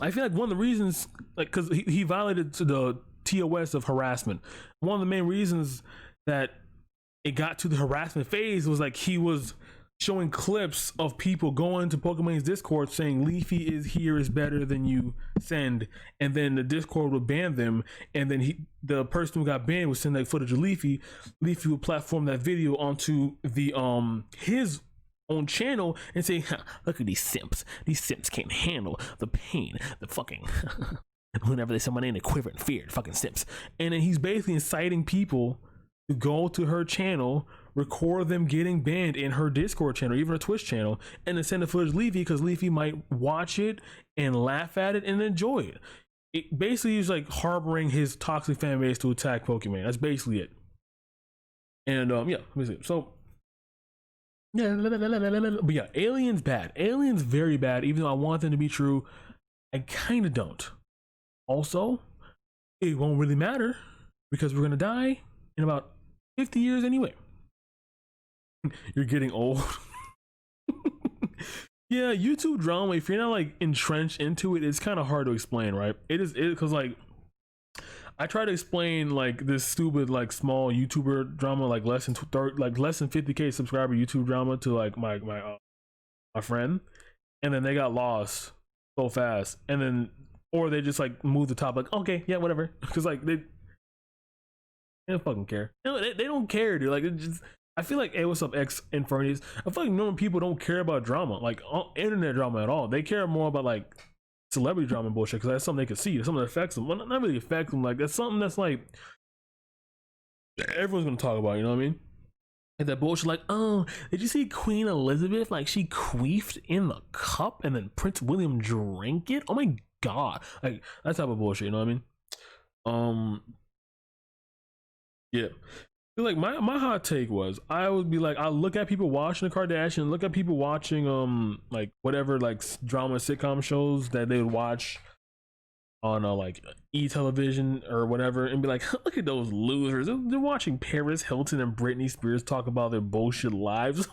I feel like one of the reasons, like, because he violated to the TOS of harassment. One of the main reasons that it got to the harassment phase was like he was showing clips of people going to Pokemon's Discord saying Leafy is here is better than you send, and then the Discord would ban them, and then the person who got banned would send like footage of Leafy would platform that video onto the his own channel and say, look at these simps can't handle the pain, the fucking whenever they say my name they quiver in fear, fucking simps. And then he's basically inciting people to go to her channel, record them getting banned in her Discord channel, even her Twitch channel, and then send the footage to Leafy because Leafy might watch it and laugh at it and enjoy it. It basically is like harboring his toxic fan base to attack Pokemon. That's basically it. And yeah, basically. So yeah, but yeah, aliens bad. Aliens very bad. Even though I want them to be true, I kind of don't. Also, it won't really matter because we're gonna die in about 50 years anyway. You're getting old. Yeah, YouTube drama, if you're not like entrenched into it, it's kind of hard to explain, right? It is because like I try to explain like this stupid like small YouTuber drama, like less than 50k subscriber YouTube drama to like my friend, and then they got lost so fast, and then or they just like move the top, like, okay, yeah, whatever, because like they don't fucking care. They don't care, dude. Like, it just, I feel like, hey, what's up, X Infernities? I feel like normal people don't care about drama, like internet drama at all. They care more about like celebrity drama and bullshit, because that's something they can see. That's something that affects them. Well, not really affects them. Like, that's something that's like everyone's gonna talk about. You know what I mean? Like that bullshit. Like, oh, did you see Queen Elizabeth? Like, she queefed in the cup, and then Prince William drank it. Oh my god! Like, that type of bullshit. You know what I mean? Yeah. Like my hot take was, I would be like, I look at people watching the Kardashians, look at people watching like whatever like drama sitcom shows that they would watch on like e-television or whatever, and be like, look at those losers. They're watching Paris Hilton and Britney Spears talk about their bullshit lives.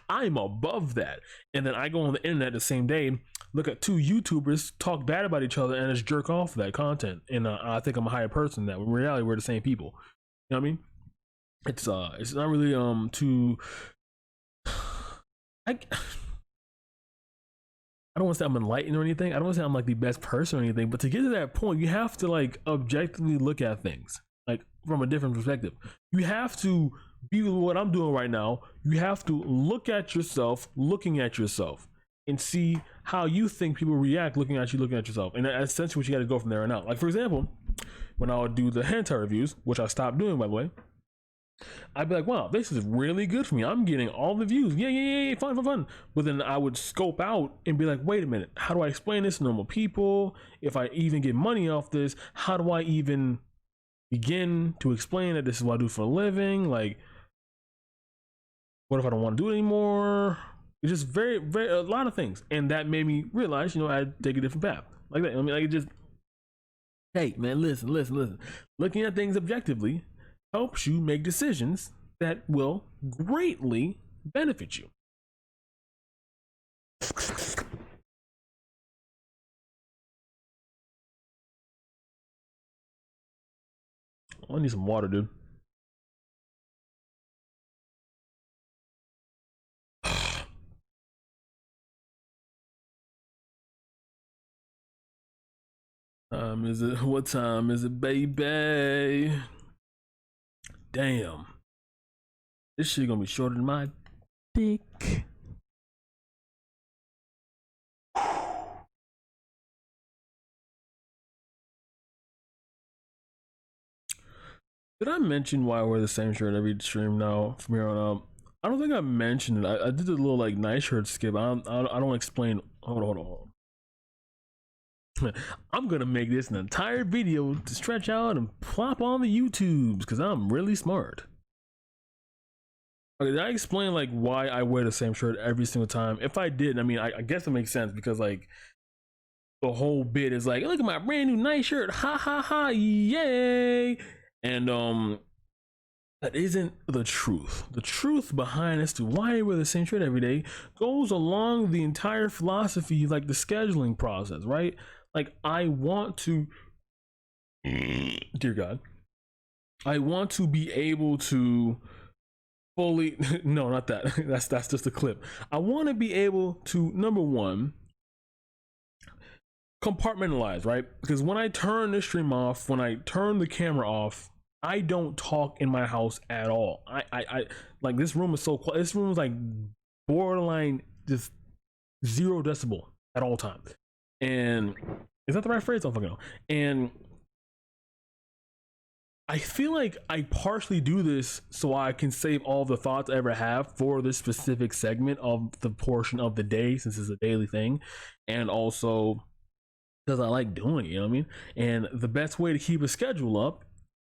I'm above that. And then I go on the internet the same day, look at two YouTubers talk bad about each other, and just jerk off that content. And I think I'm a higher person than that. In reality, we're the same people. You know what I mean? It's not really too. I don't want to say I'm enlightened or anything. I don't want to say I'm like the best person or anything. But to get to that point, you have to like objectively look at things like from a different perspective. You have to be what I'm doing right now. You have to look at yourself, looking at yourself, and see how you think people react looking at you, looking at yourself. And that's essentially what you got to go from there on out. Like, for example, when I would do the hentai reviews, which I stopped doing, by the way, I'd be like, wow, this is really good for me. I'm getting all the views. Yeah, fun. But then I would scope out and be like, wait a minute, how do I explain this to normal people? If I even get money off this, how do I even begin to explain that this is what I do for a living? Like, what if I don't want to do it anymore? It's just very, a lot of things. And that made me realize, you know, I'd take a different path. Like that. I mean, like, it just, hey, man, listen. Looking at things objectively helps you make decisions that will greatly benefit you. I need some water, dude. What time is it, baby? Damn. This shit gonna be shorter than my dick. Did I mention why I wear the same shirt every stream now from here on out? I don't think I mentioned it. I did a little like nice shirt skip. I don't explain. Hold on. I'm gonna make this an entire video to stretch out and plop on the YouTubes because I'm really smart. Okay, did I explain like why I wear the same shirt every single time? If I did, I mean, I guess it makes sense, because like the whole bit is like, look at my brand new nice shirt, ha ha ha, yay! And that isn't the truth. The truth behind as to why I wear the same shirt every day goes along the entire philosophy, like the scheduling process, right? Like, I want to, dear God, I want to be able to fully, no, not that. That's just a clip. I want to be able to, number one, compartmentalize, right? Because when I turn the stream off, when I turn the camera off, I don't talk in my house at all. I like, this room is so quiet. This room is like borderline just 0 decibel at all times. And is that the right phrase? I don't fucking know. And I feel like I partially do this so I can save all the thoughts I ever have for this specific segment of the portion of the day, since it's a daily thing, and also because I like doing it, you know what I mean? And the best way to keep a schedule up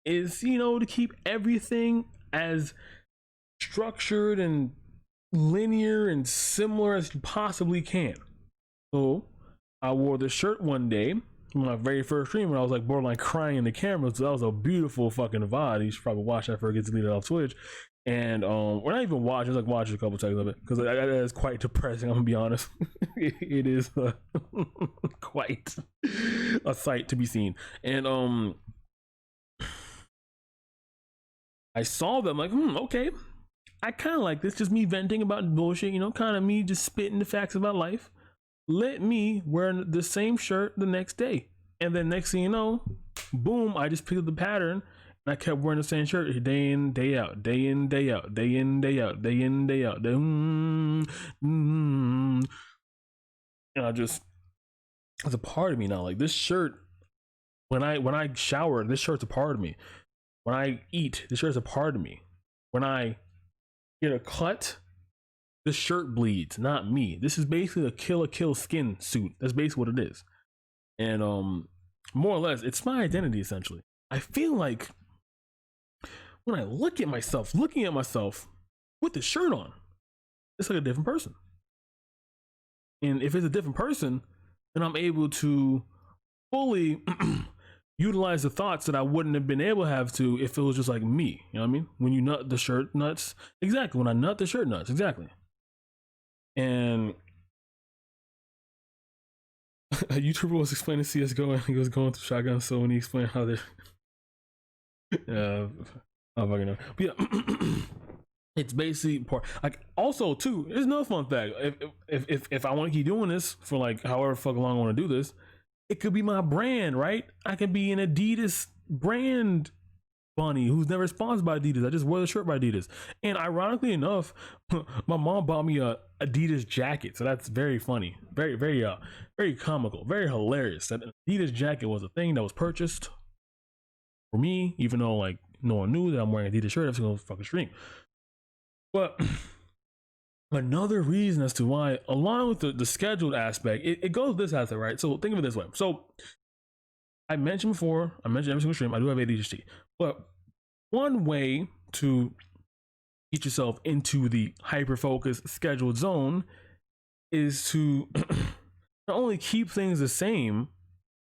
is, you know, to keep everything as structured and linear and similar as you possibly can. So I wore this shirt one day, my very first stream, when I was like borderline crying in the camera. So that was a beautiful fucking VOD. You should probably watch that before it gets deleted off Twitch. And we're not even watching, just like watching a couple seconds of it, because that is quite depressing. I'm gonna be honest. It is quite a sight to be seen. And I saw them like, okay, I kind of like this. Just me venting about bullshit, you know, kind of me just spitting the facts about life. let me wear the same shirt the next day. And then next thing you know, boom, I just picked up the pattern and I kept wearing the same shirt day in, day out, day in, day out, day in, day out, day in, day out. And I just, it's a part of me now. Like this shirt, when I shower, this shirt's a part of me. When I eat, this shirt's a part of me. When I get a cut, the shirt bleeds, not me. This is basically a kill skin suit. That's basically what it is. And more or less, it's my identity essentially. I feel like when I look at myself, looking at myself with the shirt on, it's like a different person. And if it's a different person, then I'm able to fully utilize the thoughts that I wouldn't have been able to have to if it was just like me. You know what I mean? When you nut the shirt nuts, exactly. When I nut the shirt nuts, exactly. And a YouTuber was explaining CS:GO and he was going through shotgun. So when he explained how they, I don't fucking know. But yeah, it's basically part. Like also too, there's another fun fact. If I want to keep doing this for like however fuck long I want to do this, it could be my brand, right? I could be an Adidas brand bunny who's never sponsored by Adidas. I just wear the shirt by Adidas. And ironically enough, my mom bought me a Adidas jacket, so that's very funny, very comical, very hilarious. That Adidas jacket was a thing that was purchased for me, even though like no one knew that I'm wearing Adidas shirt. I was gonna fucking stream. But another reason as to why, along with the scheduled aspect, it goes this aspect, right? So think of it this way. So I mentioned before, I mentioned every single stream, I do have ADHD. But one way to get yourself into the hyper-focused scheduled zone is to not only keep things the same,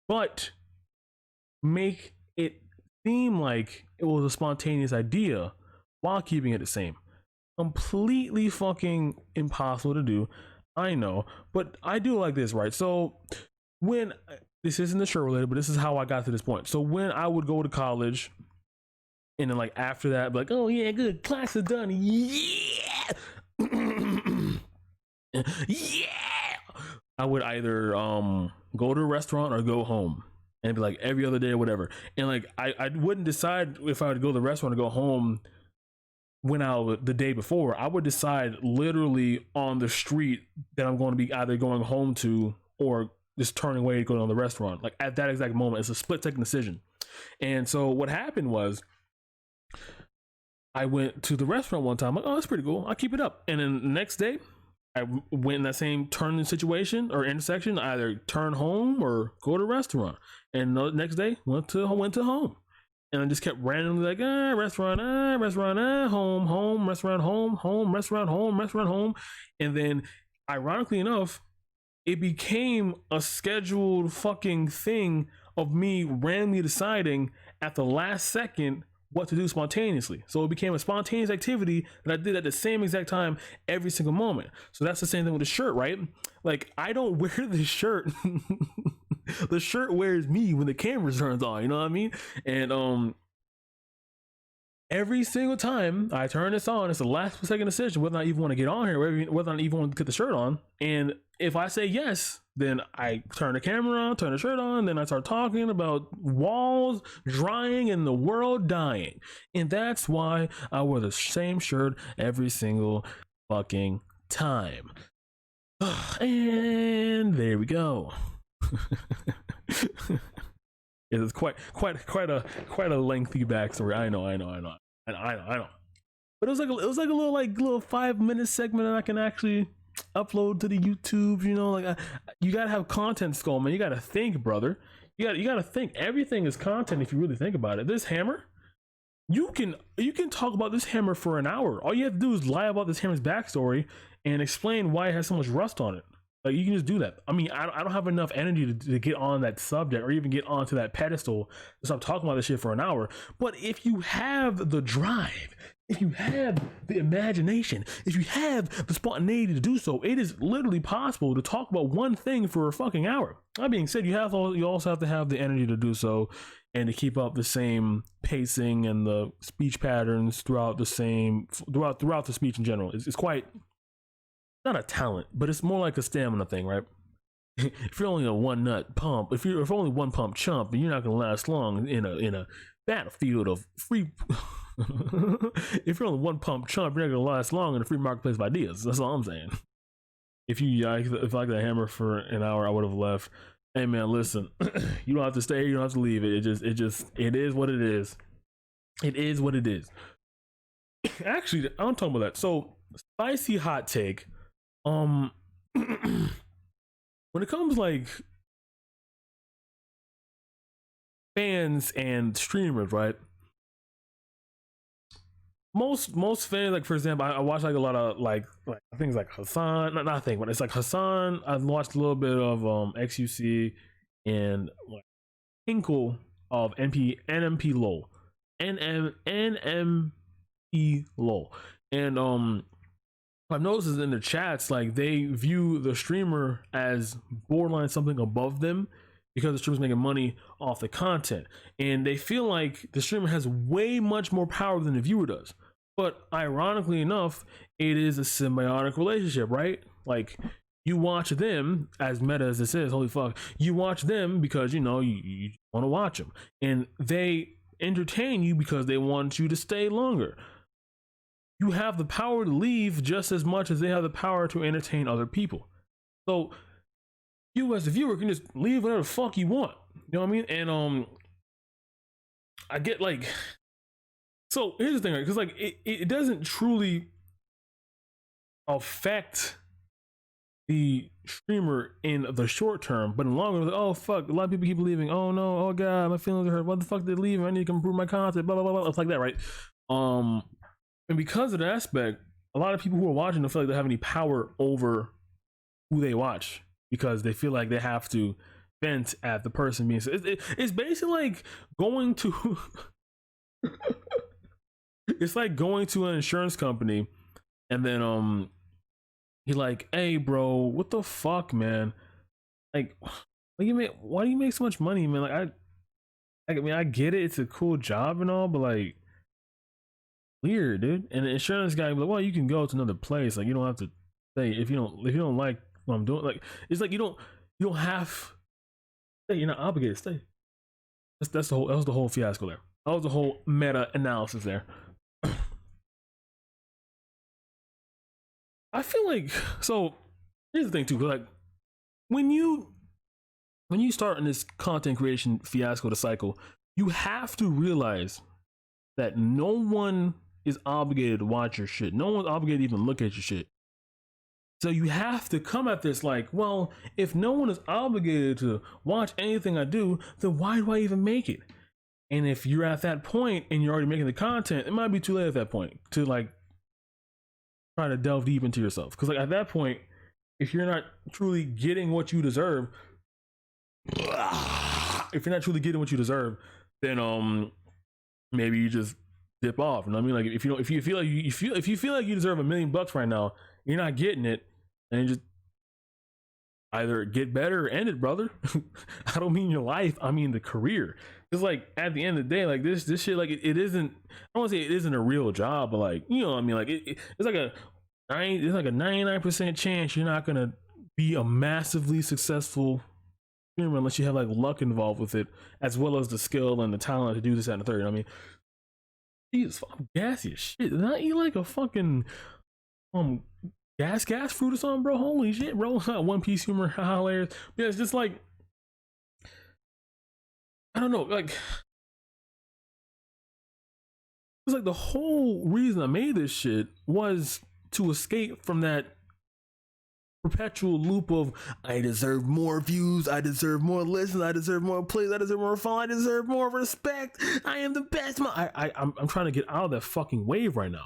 but make it seem like it was a spontaneous idea while keeping it the same. Completely fucking impossible to do, I know, but I do like this, right? So when, this isn't the shirt related, but this is how I got to this point. So when I would go to college, and then like after that, I'd be like, oh yeah, good, class is done, yeah, yeah. I would either go to a restaurant or go home, and be like every other day or whatever. And like I wouldn't decide if I would go to the restaurant or go home when the day before. I would decide literally on the street that I'm going to be either going home to or just turning away to go to the restaurant. Like at that exact moment, it's a split-second decision. And so what happened was, I went to the restaurant one time, like, oh, that's pretty cool, I'll keep it up. And then the next day, I went in that same turning situation or intersection, either turn home or go to a restaurant. And the next day, went to home. And I just kept randomly like, restaurant, home, restaurant, home, restaurant, home. And then, ironically enough, it became a scheduled fucking thing of me randomly deciding at the last second what to do spontaneously. So it became a spontaneous activity that I did at the same exact time every single moment. So that's the same thing with the shirt, right? Like I don't wear the shirt. The shirt wears me when the camera turns on, you know what I mean? And every single time I turn this on, it's the last second decision whether I even want to get on here, whether I even want to put the shirt on. And if I say yes, then I turn the camera on, turn the shirt on, then I start talking about walls drying and the world dying. And that's why I wear the same shirt every single fucking time. And there we go. It's quite a lengthy backstory. I know. But it was like a little 5-minute segment that I can actually upload to the YouTube. You know, like you gotta have content, skull, man. You gotta think, brother. You gotta think. Everything is content if you really think about it. This hammer, you can talk about this hammer for an hour. All you have to do is lie about this hammer's backstory and explain why it has so much rust on it. Like you can just do that. I mean, I don't have enough energy to get on that subject or even get onto that pedestal to stop talking about this shit for an hour. But if you have the drive, if you have the imagination, if you have the spontaneity to do so, it is literally possible to talk about one thing for a fucking hour. That being said, you also have to have the energy to do so and to keep up the same pacing and the speech patterns throughout the speech in general. It's quite, not a talent, but it's more like a stamina thing, right? if you're only a one nut pump, if only one pump chump, then you're not gonna last long in a battlefield of free. If you're only one pump chump, you're not gonna last long in a free marketplace of ideas. That's all I'm saying. If I like that hammer for an hour, I would have left. Hey man, listen, you don't have to stay. You don't have to leave. It is what it is. It is what it is. Actually, I'm talking about that. So spicy hot take. When it comes like fans and streamers, right? Most fans, like for example, I watch like a lot of like things like Hassan, not nothing, but it's like Hassan. I've watched a little bit of XUC and like Hinkle of NMP LOL, NMP LOL, and I've noticed is in the chats like they view the streamer as borderline something above them because the streamer's making money off the content, and they feel like the streamer has way much more power than the viewer does. But ironically enough, it is a symbiotic relationship, right? Like you watch them, as meta as this is, holy fuck, you watch them because you know you want to watch them, and they entertain you because they want you to stay longer. You have the power to leave just as much as they have the power to entertain other people. So you as a viewer can just leave whatever the fuck you want. You know what I mean? And I get like, so here's the thing, right? Because like it doesn't truly affect the streamer in the short term, but in the long run, like, oh fuck, a lot of people keep leaving. Oh no, oh god, my feelings are hurt. What the fuck did they leave? I need to improve my content. Blah blah blah blah. It's like that, right? And because of that aspect, a lot of people who are watching don't feel like they have any power over who they watch because they feel like they have to vent at the person being. It's basically like going to. It's like going to an insurance company, and then you're like, "Hey, bro, what the fuck, man? Like, why do you make so much money, man? Like, I mean, I get it, it's a cool job and all, but like." Weird, dude. And the insurance guy be like, well, you can go to another place. Like you don't have to stay if you don't like what I'm doing. Like it's like you don't have stay, you're not obligated to stay. That was the whole fiasco there. That was the whole meta analysis there. I feel like so here's the thing too, like when you start in this content creation fiasco the cycle, you have to realize that no one is obligated to watch your shit. No one's obligated to even look at your shit. So you have to come at this like, well, if no one is obligated to watch anything I do, then why do I even make it? And if you're at that point and you're already making the content, it might be too late at that point to like try to delve deep into yourself. Because like at that point, if you're not truly getting what you deserve, then maybe you just dip off. You know what I mean? Like if you feel like you deserve $1 million right now, you're not getting it, and you just either get better or end it, brother. I don't mean your life, I mean the career. It's like at the end of the day, like this shit, like it isn't. I don't want to say it isn't a real job, but like you know what I mean. Like it's like a 99% chance you're not gonna be a massively successful streamer unless you have like luck involved with it, as well as the skill and the talent to do this and the third. You know what I mean? Jesus, I'm gassy as shit. Did I eat like a fucking gas fruit or something, bro? Holy shit, bro. It's not One Piece humor, hilarious. But yeah, it's just like I don't know, like it's like the whole reason I made this shit was to escape from that perpetual loop of I deserve more views, I deserve more listens, I deserve more plays, I deserve more fun, I deserve more respect, I am the best. I'm trying to get out of that fucking wave right now,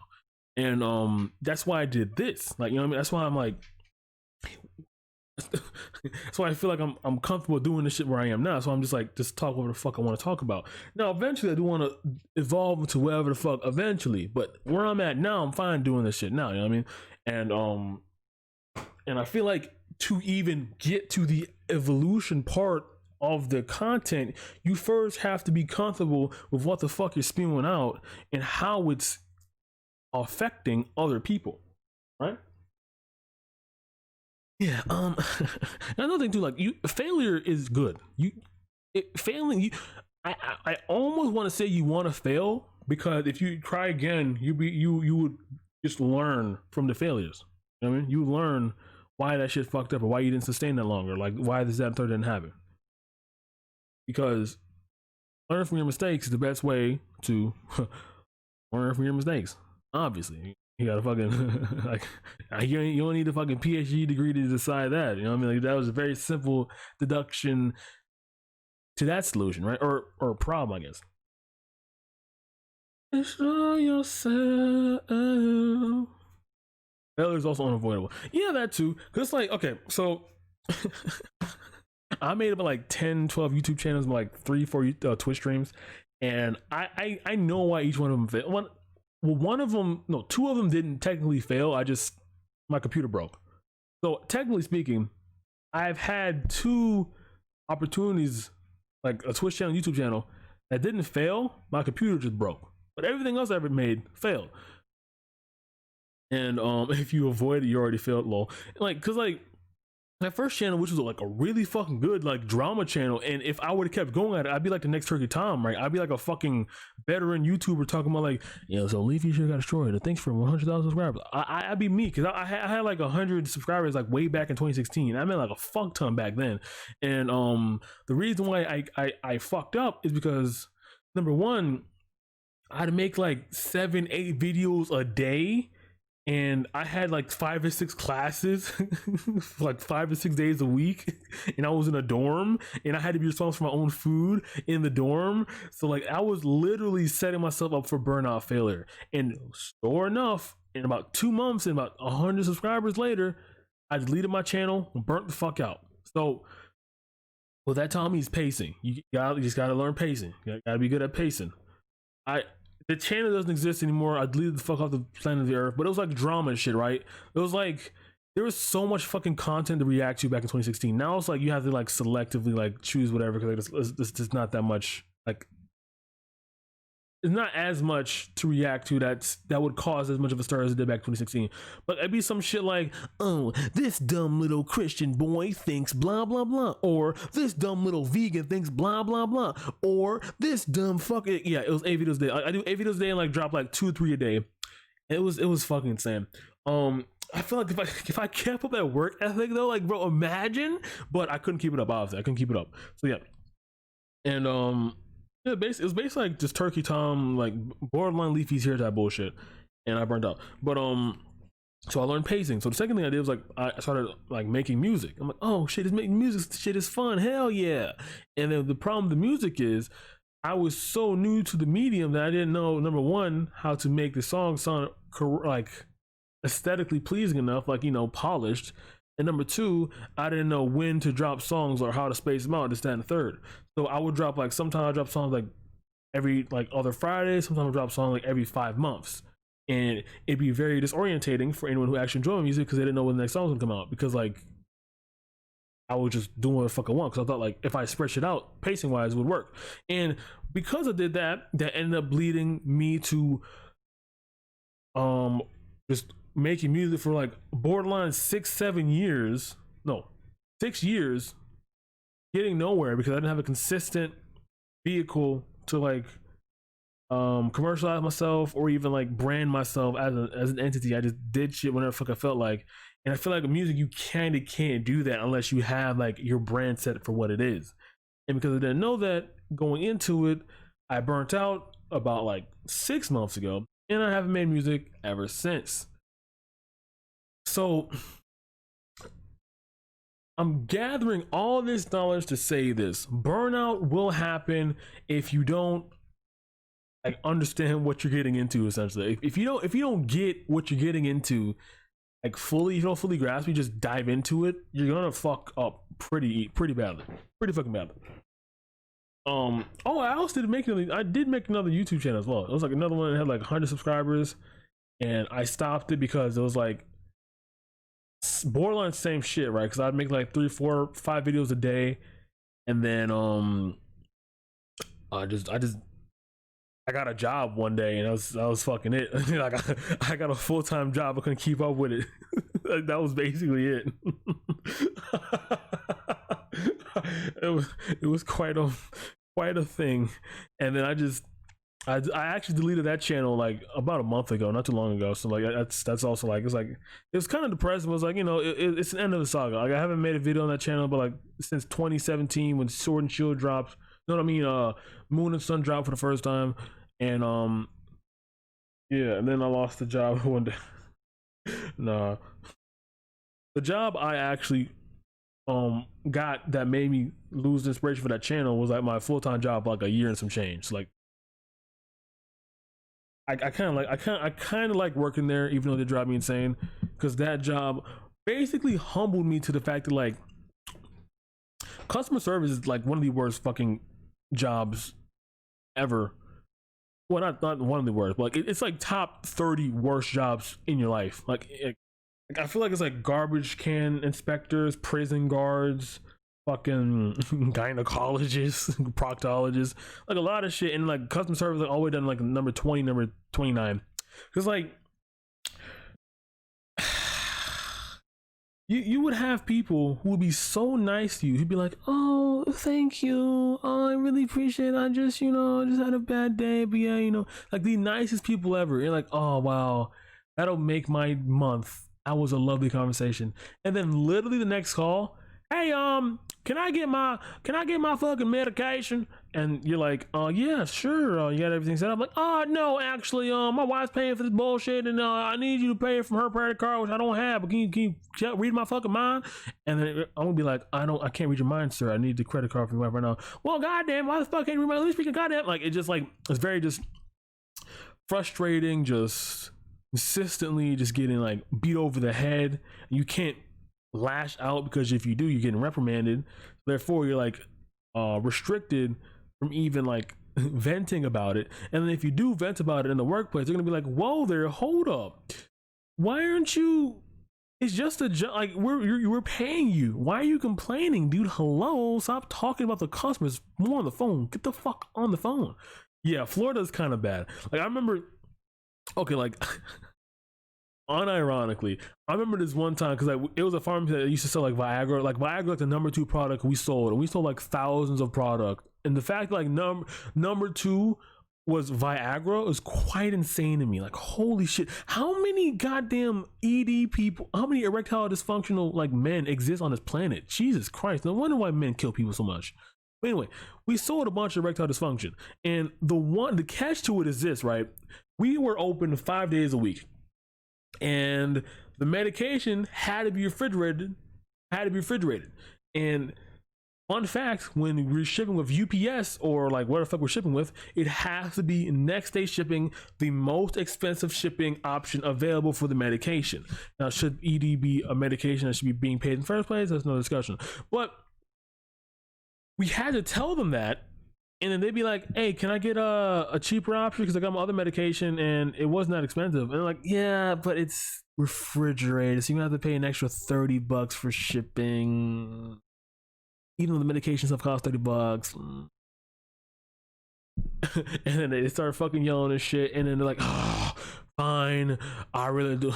and that's why I did this. Like you know what I mean? That's why I'm like, that's why I feel like I'm comfortable doing this shit where I am now. So I'm just like talk whatever the fuck I want to talk about. Now eventually I do want to evolve into whatever the fuck eventually, but where I'm at now, I'm fine doing this shit now. You know what I mean? And I feel like to even get to the evolution part of the content, you first have to be comfortable with what the fuck you're spewing out and how it's affecting other people, right? Yeah. Another thing too, like failure is good. Failing, I almost want to say you want to fail, because if you try again, you would just learn from the failures. You know what I mean, you learn why that shit fucked up, or why you didn't sustain that longer, like why this, that, and third didn't happen. Because learning from your mistakes is the best way to learn from your mistakes. Obviously, you gotta fucking like you don't need a fucking PhD degree to decide that. You know what I mean? Like, that was a very simple deduction to that solution, right? Or problem, I guess. Show yourself. Failure is also unavoidable. Yeah, that too. Cause like, okay, so I made about like 10, 12 YouTube channels, like 3, 4 Twitch streams, and I know why each one of them failed. One of them, no, 2 of them didn't technically fail. My computer broke. So technically speaking, I've had 2 opportunities, like a Twitch channel, YouTube channel, that didn't fail. My computer just broke, but everything else I ever made failed. And if you avoid it, you already failed. Lol. Like, cause like that first channel, which was like a really fucking good like drama channel, and if I would have kept going at it, I'd be like the next Turkey Tom, right? I'd be like a fucking veteran YouTuber talking about like, so Leafy should have got destroyed. And thanks for 100,000 subscribers. I'd be me, because I had like 100 subscribers like way back in 2016. I meant like a fuck ton back then. And the reason why I fucked up is because, number one, I'd make like 7, 8 videos a day, and I had like 5 or 6 classes like 5 or 6 days a week, and I was in a dorm, and I had to be responsible for my own food in the dorm. So like I was literally setting myself up for burnout failure. And sure enough, in about 2 months and about 100 subscribers later, I deleted my channel and burnt the fuck out. So well, that taught me is pacing. You just gotta learn pacing. You gotta be good at pacing. The channel doesn't exist anymore. I deleted the fuck off the planet of the earth, but it was like drama and shit, right? It was like there was so much fucking content to react to back in 2016. Now it's like you have to like selectively like choose whatever, because like, it's just not that much. Like, it's not as much to react to that would cause as much of a stir as it did back in 2016. But it'd be some shit like, oh, this dumb little Christian boy thinks blah blah blah, or this dumb little vegan thinks blah blah blah, or this dumb fucking, yeah, it was 8 videos a day. I do 8 videos a day and like drop like 2 or 3 a day. It was fucking insane. I feel like if I kept up that work ethic though, like bro, imagine. But I couldn't keep it up. Obviously, I couldn't keep it up. So yeah, and yeah, it was basically like just Turkey Tom, like borderline Leafy's here type bullshit, and I burned out. But so I learned pacing. So the second thing I did was like I started like making music. I'm like, oh shit, is making music shit is fun, hell yeah. And then the problem with the music is I was so new to the medium that I didn't know, number one, how to make the song sound like aesthetically pleasing enough, like, you know, polished. And number two, I didn't know when to drop songs or how to space them out, this, that, and the third. So I would drop like, sometimes I drop songs like every like other Friday, sometimes I drop songs like every 5 months. And it'd be very disorientating for anyone who actually enjoyed music, because they didn't know when the next song was gonna come out. Because like I was just doing what the fuck I want, because I thought like if I spread shit out pacing wise it would work. And because I did that, that ended up leading me to just making music for like borderline 6-7 years, no, 6 years, getting nowhere because I didn't have a consistent vehicle to like commercialize myself or even like brand myself as an entity. I just did shit whenever the fuck I felt like. And I feel like in music you kind of can't do that unless you have like your brand set for what it is. And because I didn't know that going into it, I burnt out about like 6 months ago, and I haven't made music ever since. So I'm gathering all this knowledge to say this: burnout will happen if you don't like understand what you're getting into. Essentially, if you don't get what you're getting into like fully, if you don't fully grasp, you just dive into it, you're gonna fuck up pretty badly, pretty fucking badly. Oh, I did make another YouTube channel as well. It was like another one that had like 100 subscribers, and I stopped it because it was like borderline same shit, right? Because I'd make like 3, 4, 5 videos a day, and then I got a job one day, and that was fucking it. Like I got a full-time job. I couldn't keep up with it. That was basically it. It was quite a thing. And then I actually deleted that channel like about a month ago, not too long ago. So like that's also like it was kind of depressing. It was like, you know, it's the end of the saga. Like I haven't made a video on that channel, but like since 2017 when Sword and Shield dropped. You know what I mean? Moon and Sun dropped for the first time, and yeah, and then I lost the job one day. Nah, the job I actually got that made me lose the inspiration for that channel was like my full-time job for like a year and some change. So like I kind of like working there, even though they drive me insane, because that job basically humbled me to the fact that like customer service is like one of the worst fucking jobs ever. Well, not one of the worst, but like it's like top 30 worst jobs in your life. Like I feel like it's like garbage can inspectors, prison guards, fucking gynecologists, proctologists, like a lot of shit. And like customer service, like all the way down to like number 20, number 29. Because like you would have people who would be so nice to you. Who'd be like, "Oh, thank you. Oh, I really appreciate it. I just, you know, just had a bad day, but yeah, you know," like the nicest people ever. You're like, "Oh wow, that'll make my month. That was a lovely conversation." And then literally the next call, "Hey, can I get my fucking medication?" And you're like, "Oh yeah, sure. You got everything set up." Like, "Oh no, actually, my wife's paying for this bullshit, and I need you to pay it from her credit card, which I don't have. But can you read my fucking mind?" And then I'm gonna be like, I can't read your mind, sir. I need the credit card from your wife right now." "Well, goddamn, why the fuck can't you read my mind? Let me speak goddamn." Like, it's just like, it's very just frustrating, just consistently just getting like beat over the head. You can't lash out because if you do, you're getting reprimanded. Therefore, you're like restricted from even like venting about it. And then if you do vent about it in the workplace, they're gonna be like, "Whoa there, hold up, why aren't you, it's just a job, like we're paying you, why are you complaining, dude? Hello, stop talking about the customers more on the phone, get the fuck on the phone." Yeah, Florida's kind of bad. Like I remember, okay, like unironically, I remember this one time because like, it was a pharmacy that used to sell like Viagra. Like Viagra, like the number 2 product we sold, and we sold like thousands of product. And the fact that like number 2 was Viagra is quite insane to me. Like holy shit, how many goddamn ED people, how many erectile dysfunctional like men exist on this planet? Jesus Christ, no wonder why men kill people so much. But anyway, we sold a bunch of erectile dysfunction, and the catch to it is this, right? We were open 5 days a week. And the medication had to be refrigerated. And fun fact, when we're shipping with UPS or like what the fuck we're shipping with, it has to be next day shipping, the most expensive shipping option available for the medication. Now, should ED be a medication that should be being paid in the first place? That's no discussion. But we had to tell them that. And then they'd be like, "Hey, can I get a cheaper option? Because I got my other medication and it wasn't that expensive." And they're like, "Yeah, but it's refrigerated, so you're gonna have to pay an extra $30 for shipping, even though the medication stuff costs $30. And then they start fucking yelling and shit. And then they're like, "Oh, fine, I really do."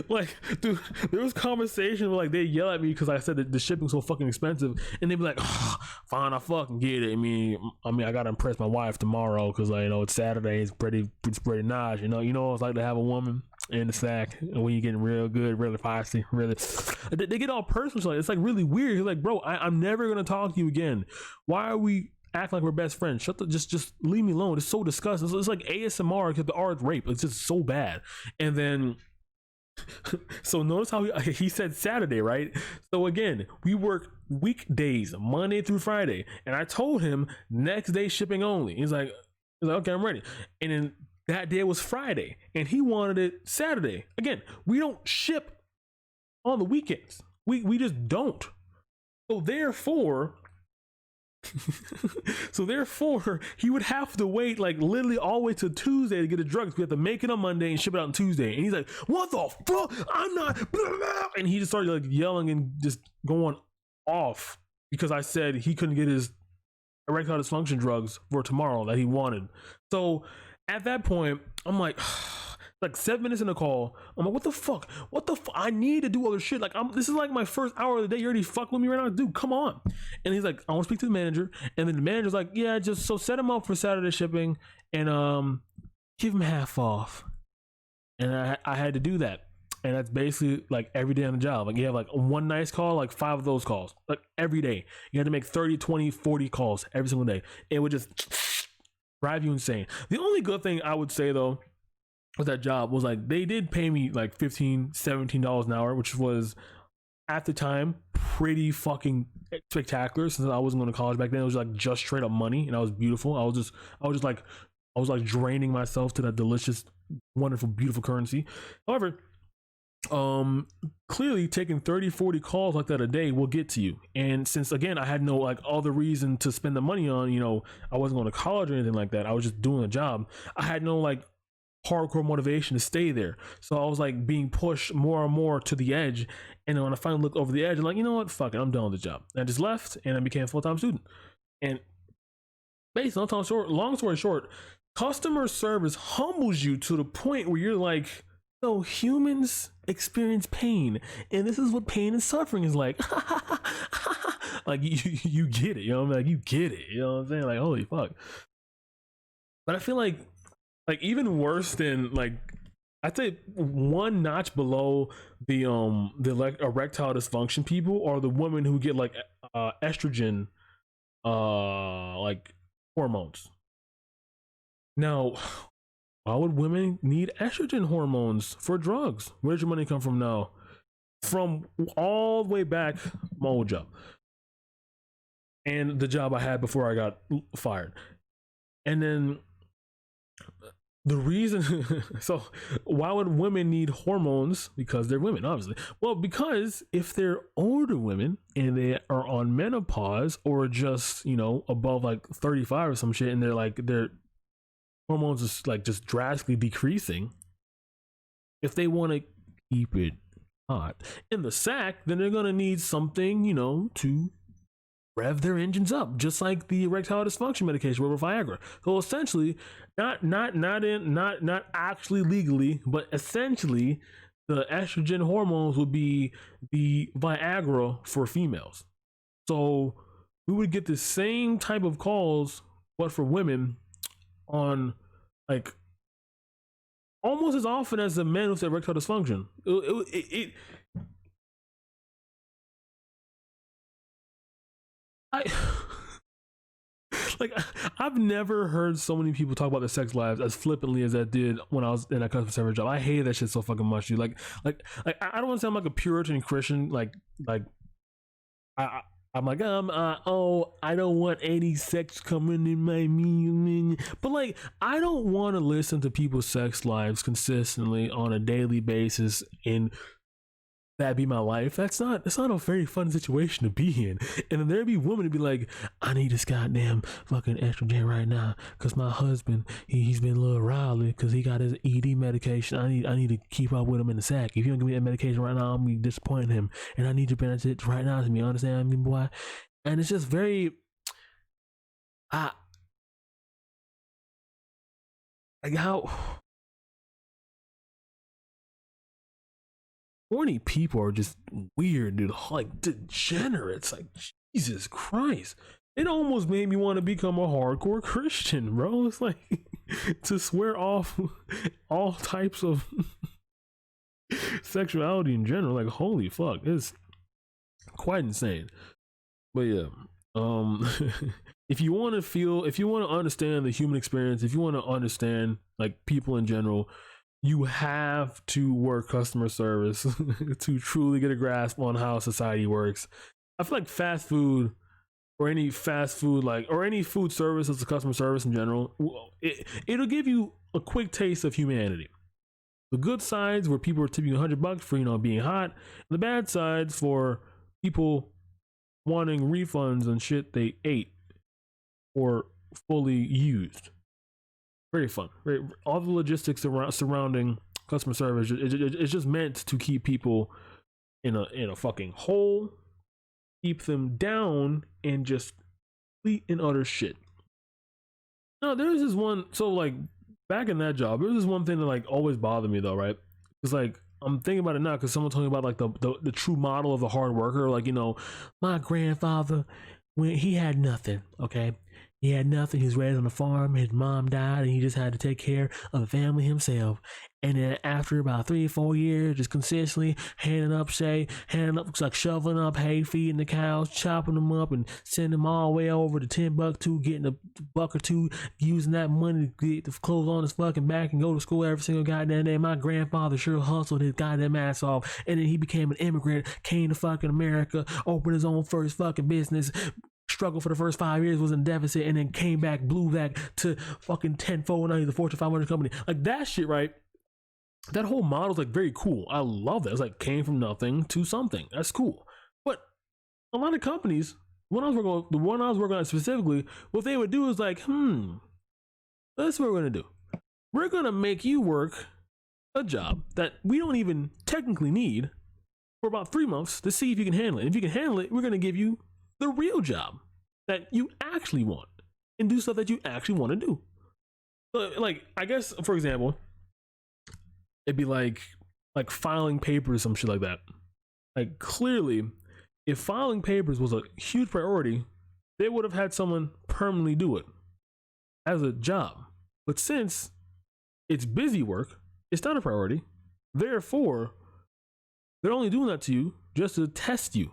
Like, dude, there was conversation where like they yell at me because I said that the shipping's so fucking expensive, and they'd be like, "Oh, fine, I fucking get it. I mean, I gotta impress my wife tomorrow because you know it's Saturday. It's pretty nice. You know what it's like to have a woman in the sack when you're getting real good, really feisty, really." They get all personal. It's like really weird. He's like, "Bro, I'm never gonna talk to you again. Why are we act like we're best friends? Just leave me alone. It's so disgusting. It's like ASMR except the R is rape. It's just so bad." And then so notice how he said Saturday, right? So again, we work weekdays, Monday through Friday, and I told him next day shipping only. He's like, "Okay, I'm ready." And then that day was Friday, and he wanted it Saturday. Again, we don't ship on the weekends. We just don't. So therefore, he would have to wait like literally all the way to Tuesday to get the drugs. We have to make it on Monday and ship it out on Tuesday. And he's like, "What the fuck? I'm not," and he just started like yelling and just going off because I said he couldn't get his erectile dysfunction drugs for tomorrow that he wanted. So at that point, I'm like, Like 7 minutes in the call, I'm like, what the fuck? What the fuck? I need to do other shit. Like, this is like my first hour of the day. You already fuck with me right now, dude. Come on. And he's like, I want to speak to the manager. And then the manager's like, yeah, just so set him up for Saturday shipping and give him half off. And I had to do that. And that's basically like every day on the job. Like, you have like one nice call, like 5 of those calls, like every day. You had to make 30, 20, 40 calls every single day. It would just drive you insane. The only good thing I would say though with that job was like they did pay me like $15-17 an hour, which was at the time pretty fucking spectacular since I wasn't going to college back then. It was like just straight up money, and I was beautiful. I was like draining myself to that delicious, wonderful, beautiful currency. However, clearly taking 30-40 calls like that a day will get to you. And since again I had no like other reason to spend the money on, you know, I wasn't going to college or anything like that, I was just doing a job, I had no like hardcore motivation to stay there. So I was like being pushed more and more to the edge. And then when I finally looked over the edge, I'm like, you know what, fuck it, I'm done with the job. And I just left and I became a full-time student. And basically, long story short, customer service humbles you to the point where you're like, no, humans experience pain, and this is what pain and suffering is like. Like you get it, you know what I mean? Like you get it, you know what I'm saying? Like holy fuck. But I feel like even worse than like, I'd say one notch below the erectile dysfunction people are the women who get like estrogen like hormones. Now, why would women need estrogen hormones for drugs? Where does your money come from now? From all the way back my old job and the job I had before I got fired. And then the reason, so why would women need hormones? Because they're women, obviously. Well, because if they're older women and they are on menopause or just, you know, above like 35 or some shit, and their hormones is like just drastically decreasing, if they want to keep it hot in the sack, then they're going to need something, you know, to rev their engines up, just like the erectile dysfunction medication or Viagra. So essentially, not actually legally, but essentially the estrogen hormones would be the Viagra for females. So we would get the same type of calls, but for women, on like almost as often as the men with erectile dysfunction. Like I've never heard so many people talk about their sex lives as flippantly as I did when I was in that customer service job. I hated that shit so fucking much, dude. Like I don't want to sound like a Puritan Christian. Like I'm like, I don't want any sex coming in my meal. But like, I don't want to listen to people's sex lives consistently on a daily basis and that be my life. That's not a very fun situation to be in. And then there'd be women to be like, I need this goddamn fucking estrogen right now because my husband, he's been a little rowdy because he got his ED medication. I need to keep up with him in the sack. If you don't give me that medication right now, I'm gonna be disappointing him. And I need your benefits right now to me. Understand? I mean, boy. And it's just very like how horny people are just weird, dude. Like degenerates. Like Jesus Christ. It almost made me want to become a hardcore Christian, bro. It's like to swear off all types of sexuality in general. Like holy fuck, it's quite insane. But yeah, if you want to understand the human experience, if you want to understand like people in general, you have to work customer service to truly get a grasp on how society works. I feel like fast food or any fast food, like, or any food service as a customer service in general, it'll give you a quick taste of humanity. The good sides where people are tipping you $100 for, you know, being hot, and the bad sides for people wanting refunds and shit they ate or fully used. Very fun. All the logistics surrounding customer service, it's just meant to keep people in a fucking hole, keep them down, and just complete and utter shit. No, there's this one. So like back in that job, there was this one thing that like always bothered me though, right? It's like I'm thinking about it now because someone told me about like the true model of the hard worker. Like, my grandfather, when he had nothing, okay, he had nothing. He was raised on a farm. His mom died, and he just had to take care of the family himself. And then after about 3 or 4 years, just consistently handing up, like shoveling up hay, feeding the cows, chopping them up, and sending them all the way over to Timbuktu, getting a buck or two, using that money to get the clothes on his fucking back and go to school every single goddamn day. My grandfather sure hustled his goddamn ass off, and then he became an immigrant, came to fucking America, opened his own first fucking business, struggled for the first 5 years, was in deficit, and then came back, blew back to fucking tenfold. Now he's a Fortune 500 company. Like that shit, right? That whole model's like very cool. I love that. It's like came from nothing to something. That's cool. But a lot of companies, the one I was working on specifically, what they would do is like, that's what we're gonna do. We're gonna make you work a job that we don't even technically need for about 3 months to see if you can handle it. If you can handle it, we're gonna give you the real job that you actually want and do stuff that you actually want to do. So, like, I guess for example, it'd be like filing papers, some shit like that. Like clearly, if filing papers was a huge priority, they would have had someone permanently do it as a job. But since it's busy work, it's not a priority. Therefore, they're only doing that to you just to test you.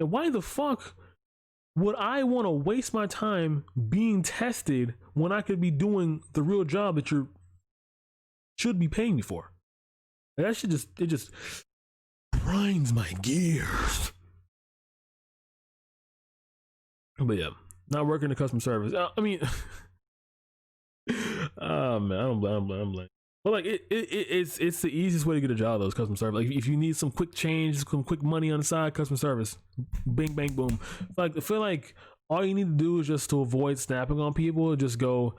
And why the fuck would I want to waste my time being tested when I could be doing the real job that you should be paying me for? That shit just grinds my gears. But yeah, not working in customer service. I mean, oh man, I don't blame. But like it's the easiest way to get a job though, is customer service. Like if you need some quick change, some quick money on the side, customer service, bing bang boom. Like I feel like all you need to do is just to avoid snapping on people, just go,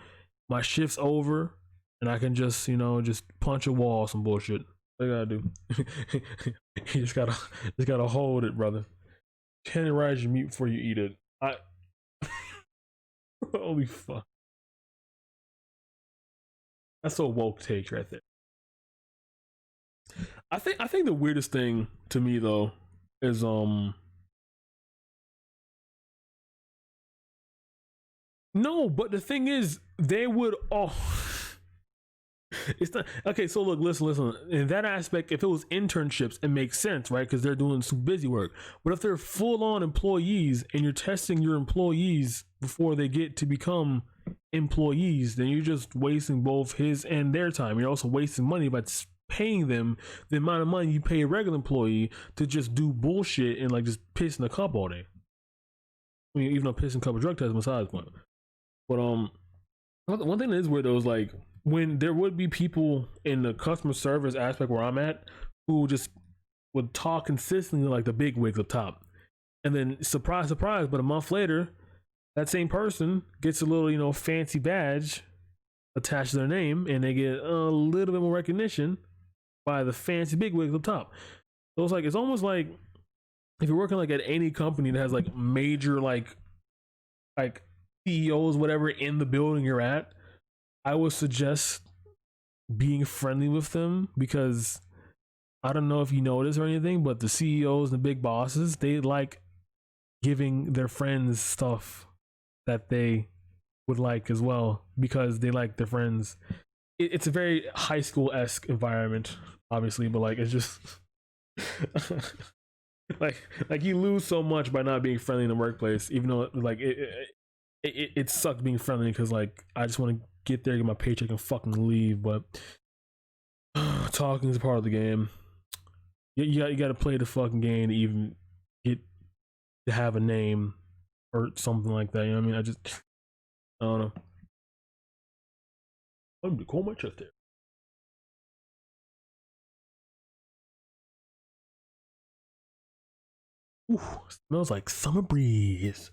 my shift's over, and I can just just punch a wall, some bullshit. What I gotta do. You just gotta hold it, brother. Tenderize your meat before you eat it. Holy fuck. That's a woke take right there. I think the weirdest thing to me though is no, but the thing is they would all it's not okay. So look, listen. In that aspect, if it was internships, it makes sense, right? Because they're doing some busy work. But if they're full-on employees and you're testing your employees before they get to become employees, then you're just wasting both his and their time. You're also wasting money by paying them the amount of money you pay a regular employee to just do bullshit and like just piss in a cup all day. I mean, even though pissing cup of drug test besides point. But one thing that is weird though is like, when there would be people in the customer service aspect where I'm at who just would talk consistently like the big wigs up top, and then surprise, surprise, but a month later, that same person gets a little fancy badge attached to their name, and they get a little bit more recognition by the fancy big wigs up top. So it's almost like if you're working like at any company that has like major like CEOs, whatever, in the building you're at, I would suggest being friendly with them, because I don't know if you know this or anything, but the CEOs and the big bosses, they like giving their friends stuff that they would like as well, because they like their friends. It's a very high school-esque environment, obviously, but like it's just like you lose so much by not being friendly in the workplace, even though like it sucked being friendly, because like I just want to get there, get my paycheck, and fucking leave. But talking is part of the game. You got to play the fucking game to even get to have a name or something like that. You know what I mean? I don't know. I'm gonna call my chest there. Ooh, smells like summer breeze.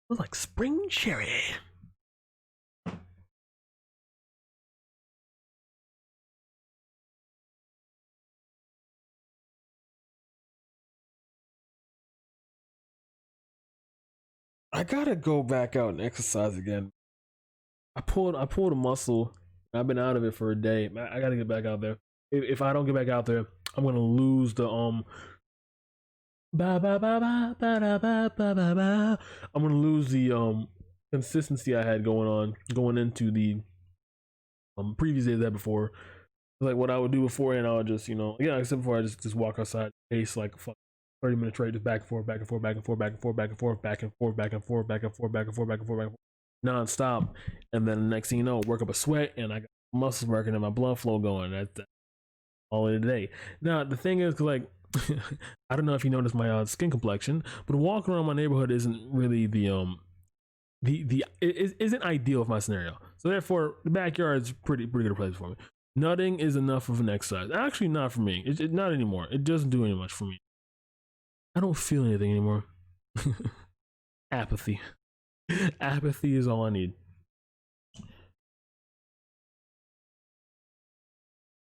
Smells like spring cherry. I gotta go back out and exercise again. I pulled a muscle I've been out of it for a day. I gotta get back out there. If I don't get back out there, I'm gonna lose the ba ba ba ba ba ba ba ba ba ba. I'm gonna lose the consistency I had going into the previous days that before. Like what I would do before, and I would just, yeah, except before I just walk outside, pace like a fuck 30-minute trade, just back and forth, back and forth, back and forth, back and forth, back and forth, back and forth, back and forth, back and forth, back and forth, back and forth, back and forth, non-stop. And then the next thing you know, work up a sweat, and I got muscles working and my blood flow going. That's all in a day. Now the thing is, like, I don't know if you noticed my skin complexion, but walking around my neighborhood isn't really it isn't ideal of my scenario. So therefore, the backyard is pretty good place for me. Nutting is enough of an exercise. Actually, not for me. It not anymore. It doesn't do any much for me. I don't feel anything anymore. Apathy. Apathy is all I need.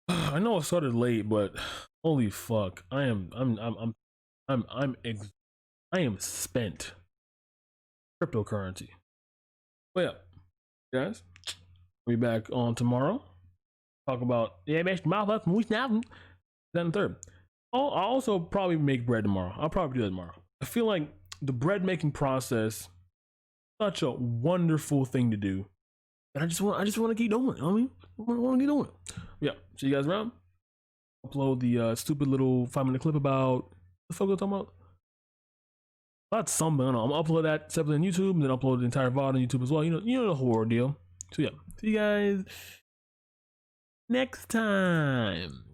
I know I started late, but holy fuck, I am spent. Cryptocurrency. Well, yeah, guys, we'll be back on tomorrow. Talk about that and third. I'll also probably make bread tomorrow. I'll probably do that tomorrow. I feel like the bread making process such a wonderful thing to do, and I just want to keep doing it. I mean, I want to keep doing it. Yeah. See you guys around. Upload the stupid little 5-minute clip about the fuck we're talking about. That's something. I don't know. I'm gonna upload that separately on YouTube, and then upload the entire VOD on YouTube as well. You know the whole deal. So yeah, see you guys next time.